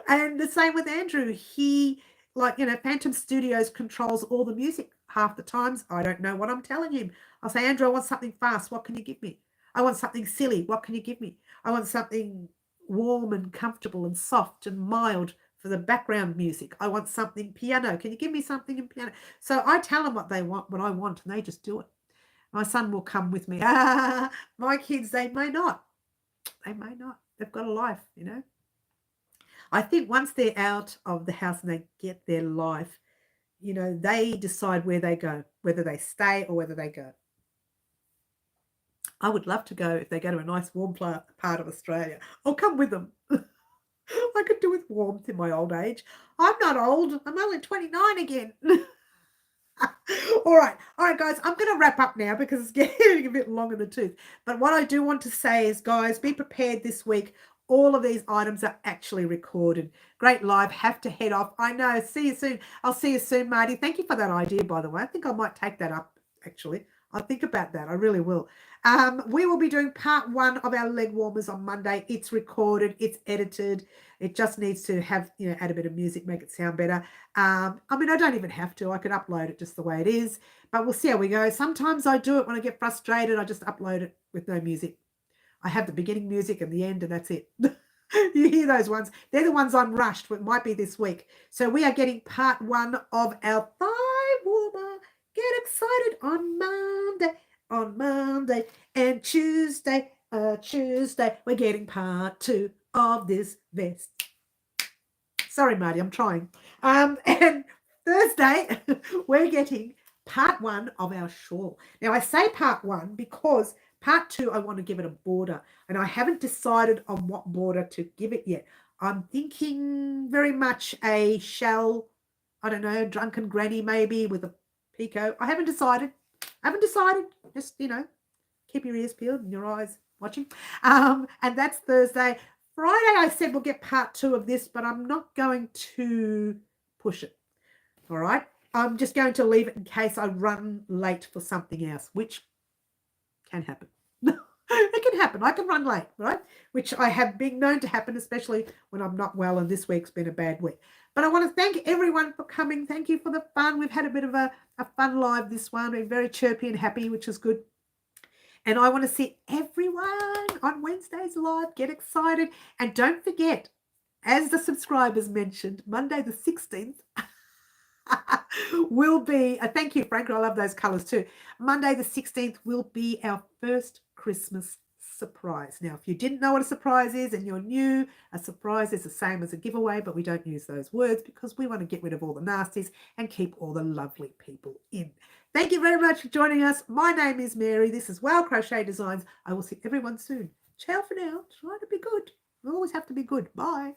And the same with Andrew. He, like, Phantom Studios controls all the music. Half the times, I don't know what I'm telling him. I'll say, Andrew, I want something fast. What can you give me? I want something silly. What can you give me? I want something warm and comfortable and soft and mild for the background music. I want something piano. Can you give me something in piano? So I tell them what they want, what I want, and they just do it. My son will come with me. My kids, they may not. They may not. They've got a life, I think once they're out of the house and they get their life, they decide where they go, whether they stay or whether they go. I would love to go if they go to a nice warm part of Australia. I'll come with them. I could do with warmth in my old age. I'm not old. I'm only 29 again. All right, guys, I'm going to wrap up now because it's getting a bit long in the tooth. But what I do want to say is, guys, be prepared this week. All of these items are actually recorded. Great live. Have to head off. I know. See you soon. I'll see you soon, Marty. Thank you for that idea, by the way. I think I might take that up, actually. I'll think about that. I really will. We will be doing part 1 of our leg warmers on Monday. It's recorded. It's edited. It just needs to have, add a bit of music, make it sound better. I don't even have to. I could upload it just the way it is. But we'll see how we go. Sometimes I do it when I get frustrated. I just upload it with no music. I have the beginning music and the end, and that's it. You hear those ones. They're the ones I'm rushed, but it might be this week. So we are getting part 1 of our thigh warmer. Get excited on Monday and Tuesday. We're getting part 2 of this vest. Sorry, Marty, I'm trying. And Thursday, we're getting part 1 of our shawl. Now, I say part 1 because part 2, I want to give it a border, and I haven't decided on what border to give it yet. I'm thinking very much a shell, I don't know, drunken granny maybe with a picot. I haven't decided. Just, keep your ears peeled and your eyes watching. And that's Thursday. Friday, I said we'll get part 2 of this, but I'm not going to push it. All right. I'm just going to leave it in case I run late for something else, which can happen. It can happen. I can run late, right? Which I have been known to happen, especially when I'm not well, and this week's been a bad week. But I want to thank everyone for coming. Thank you for the fun. We've had a bit of a fun live this one. We're very chirpy and happy, which is good. And I want to see everyone on Wednesday's live. Get excited. And don't forget, as the subscribers mentioned, Monday the 16th will be, thank you, Frank. I love those colours too. Monday the 16th will be our first Christmas surprise. Now, if you didn't know what a surprise is and you're new, a surprise is the same as a giveaway, but we don't use those words because we want to get rid of all the nasties and keep all the lovely people in. Thank you very much for joining us. My name is Mary. This is Crochet Designs. I will see everyone soon. Ciao for now. Try to be good. We always have to be good. Bye.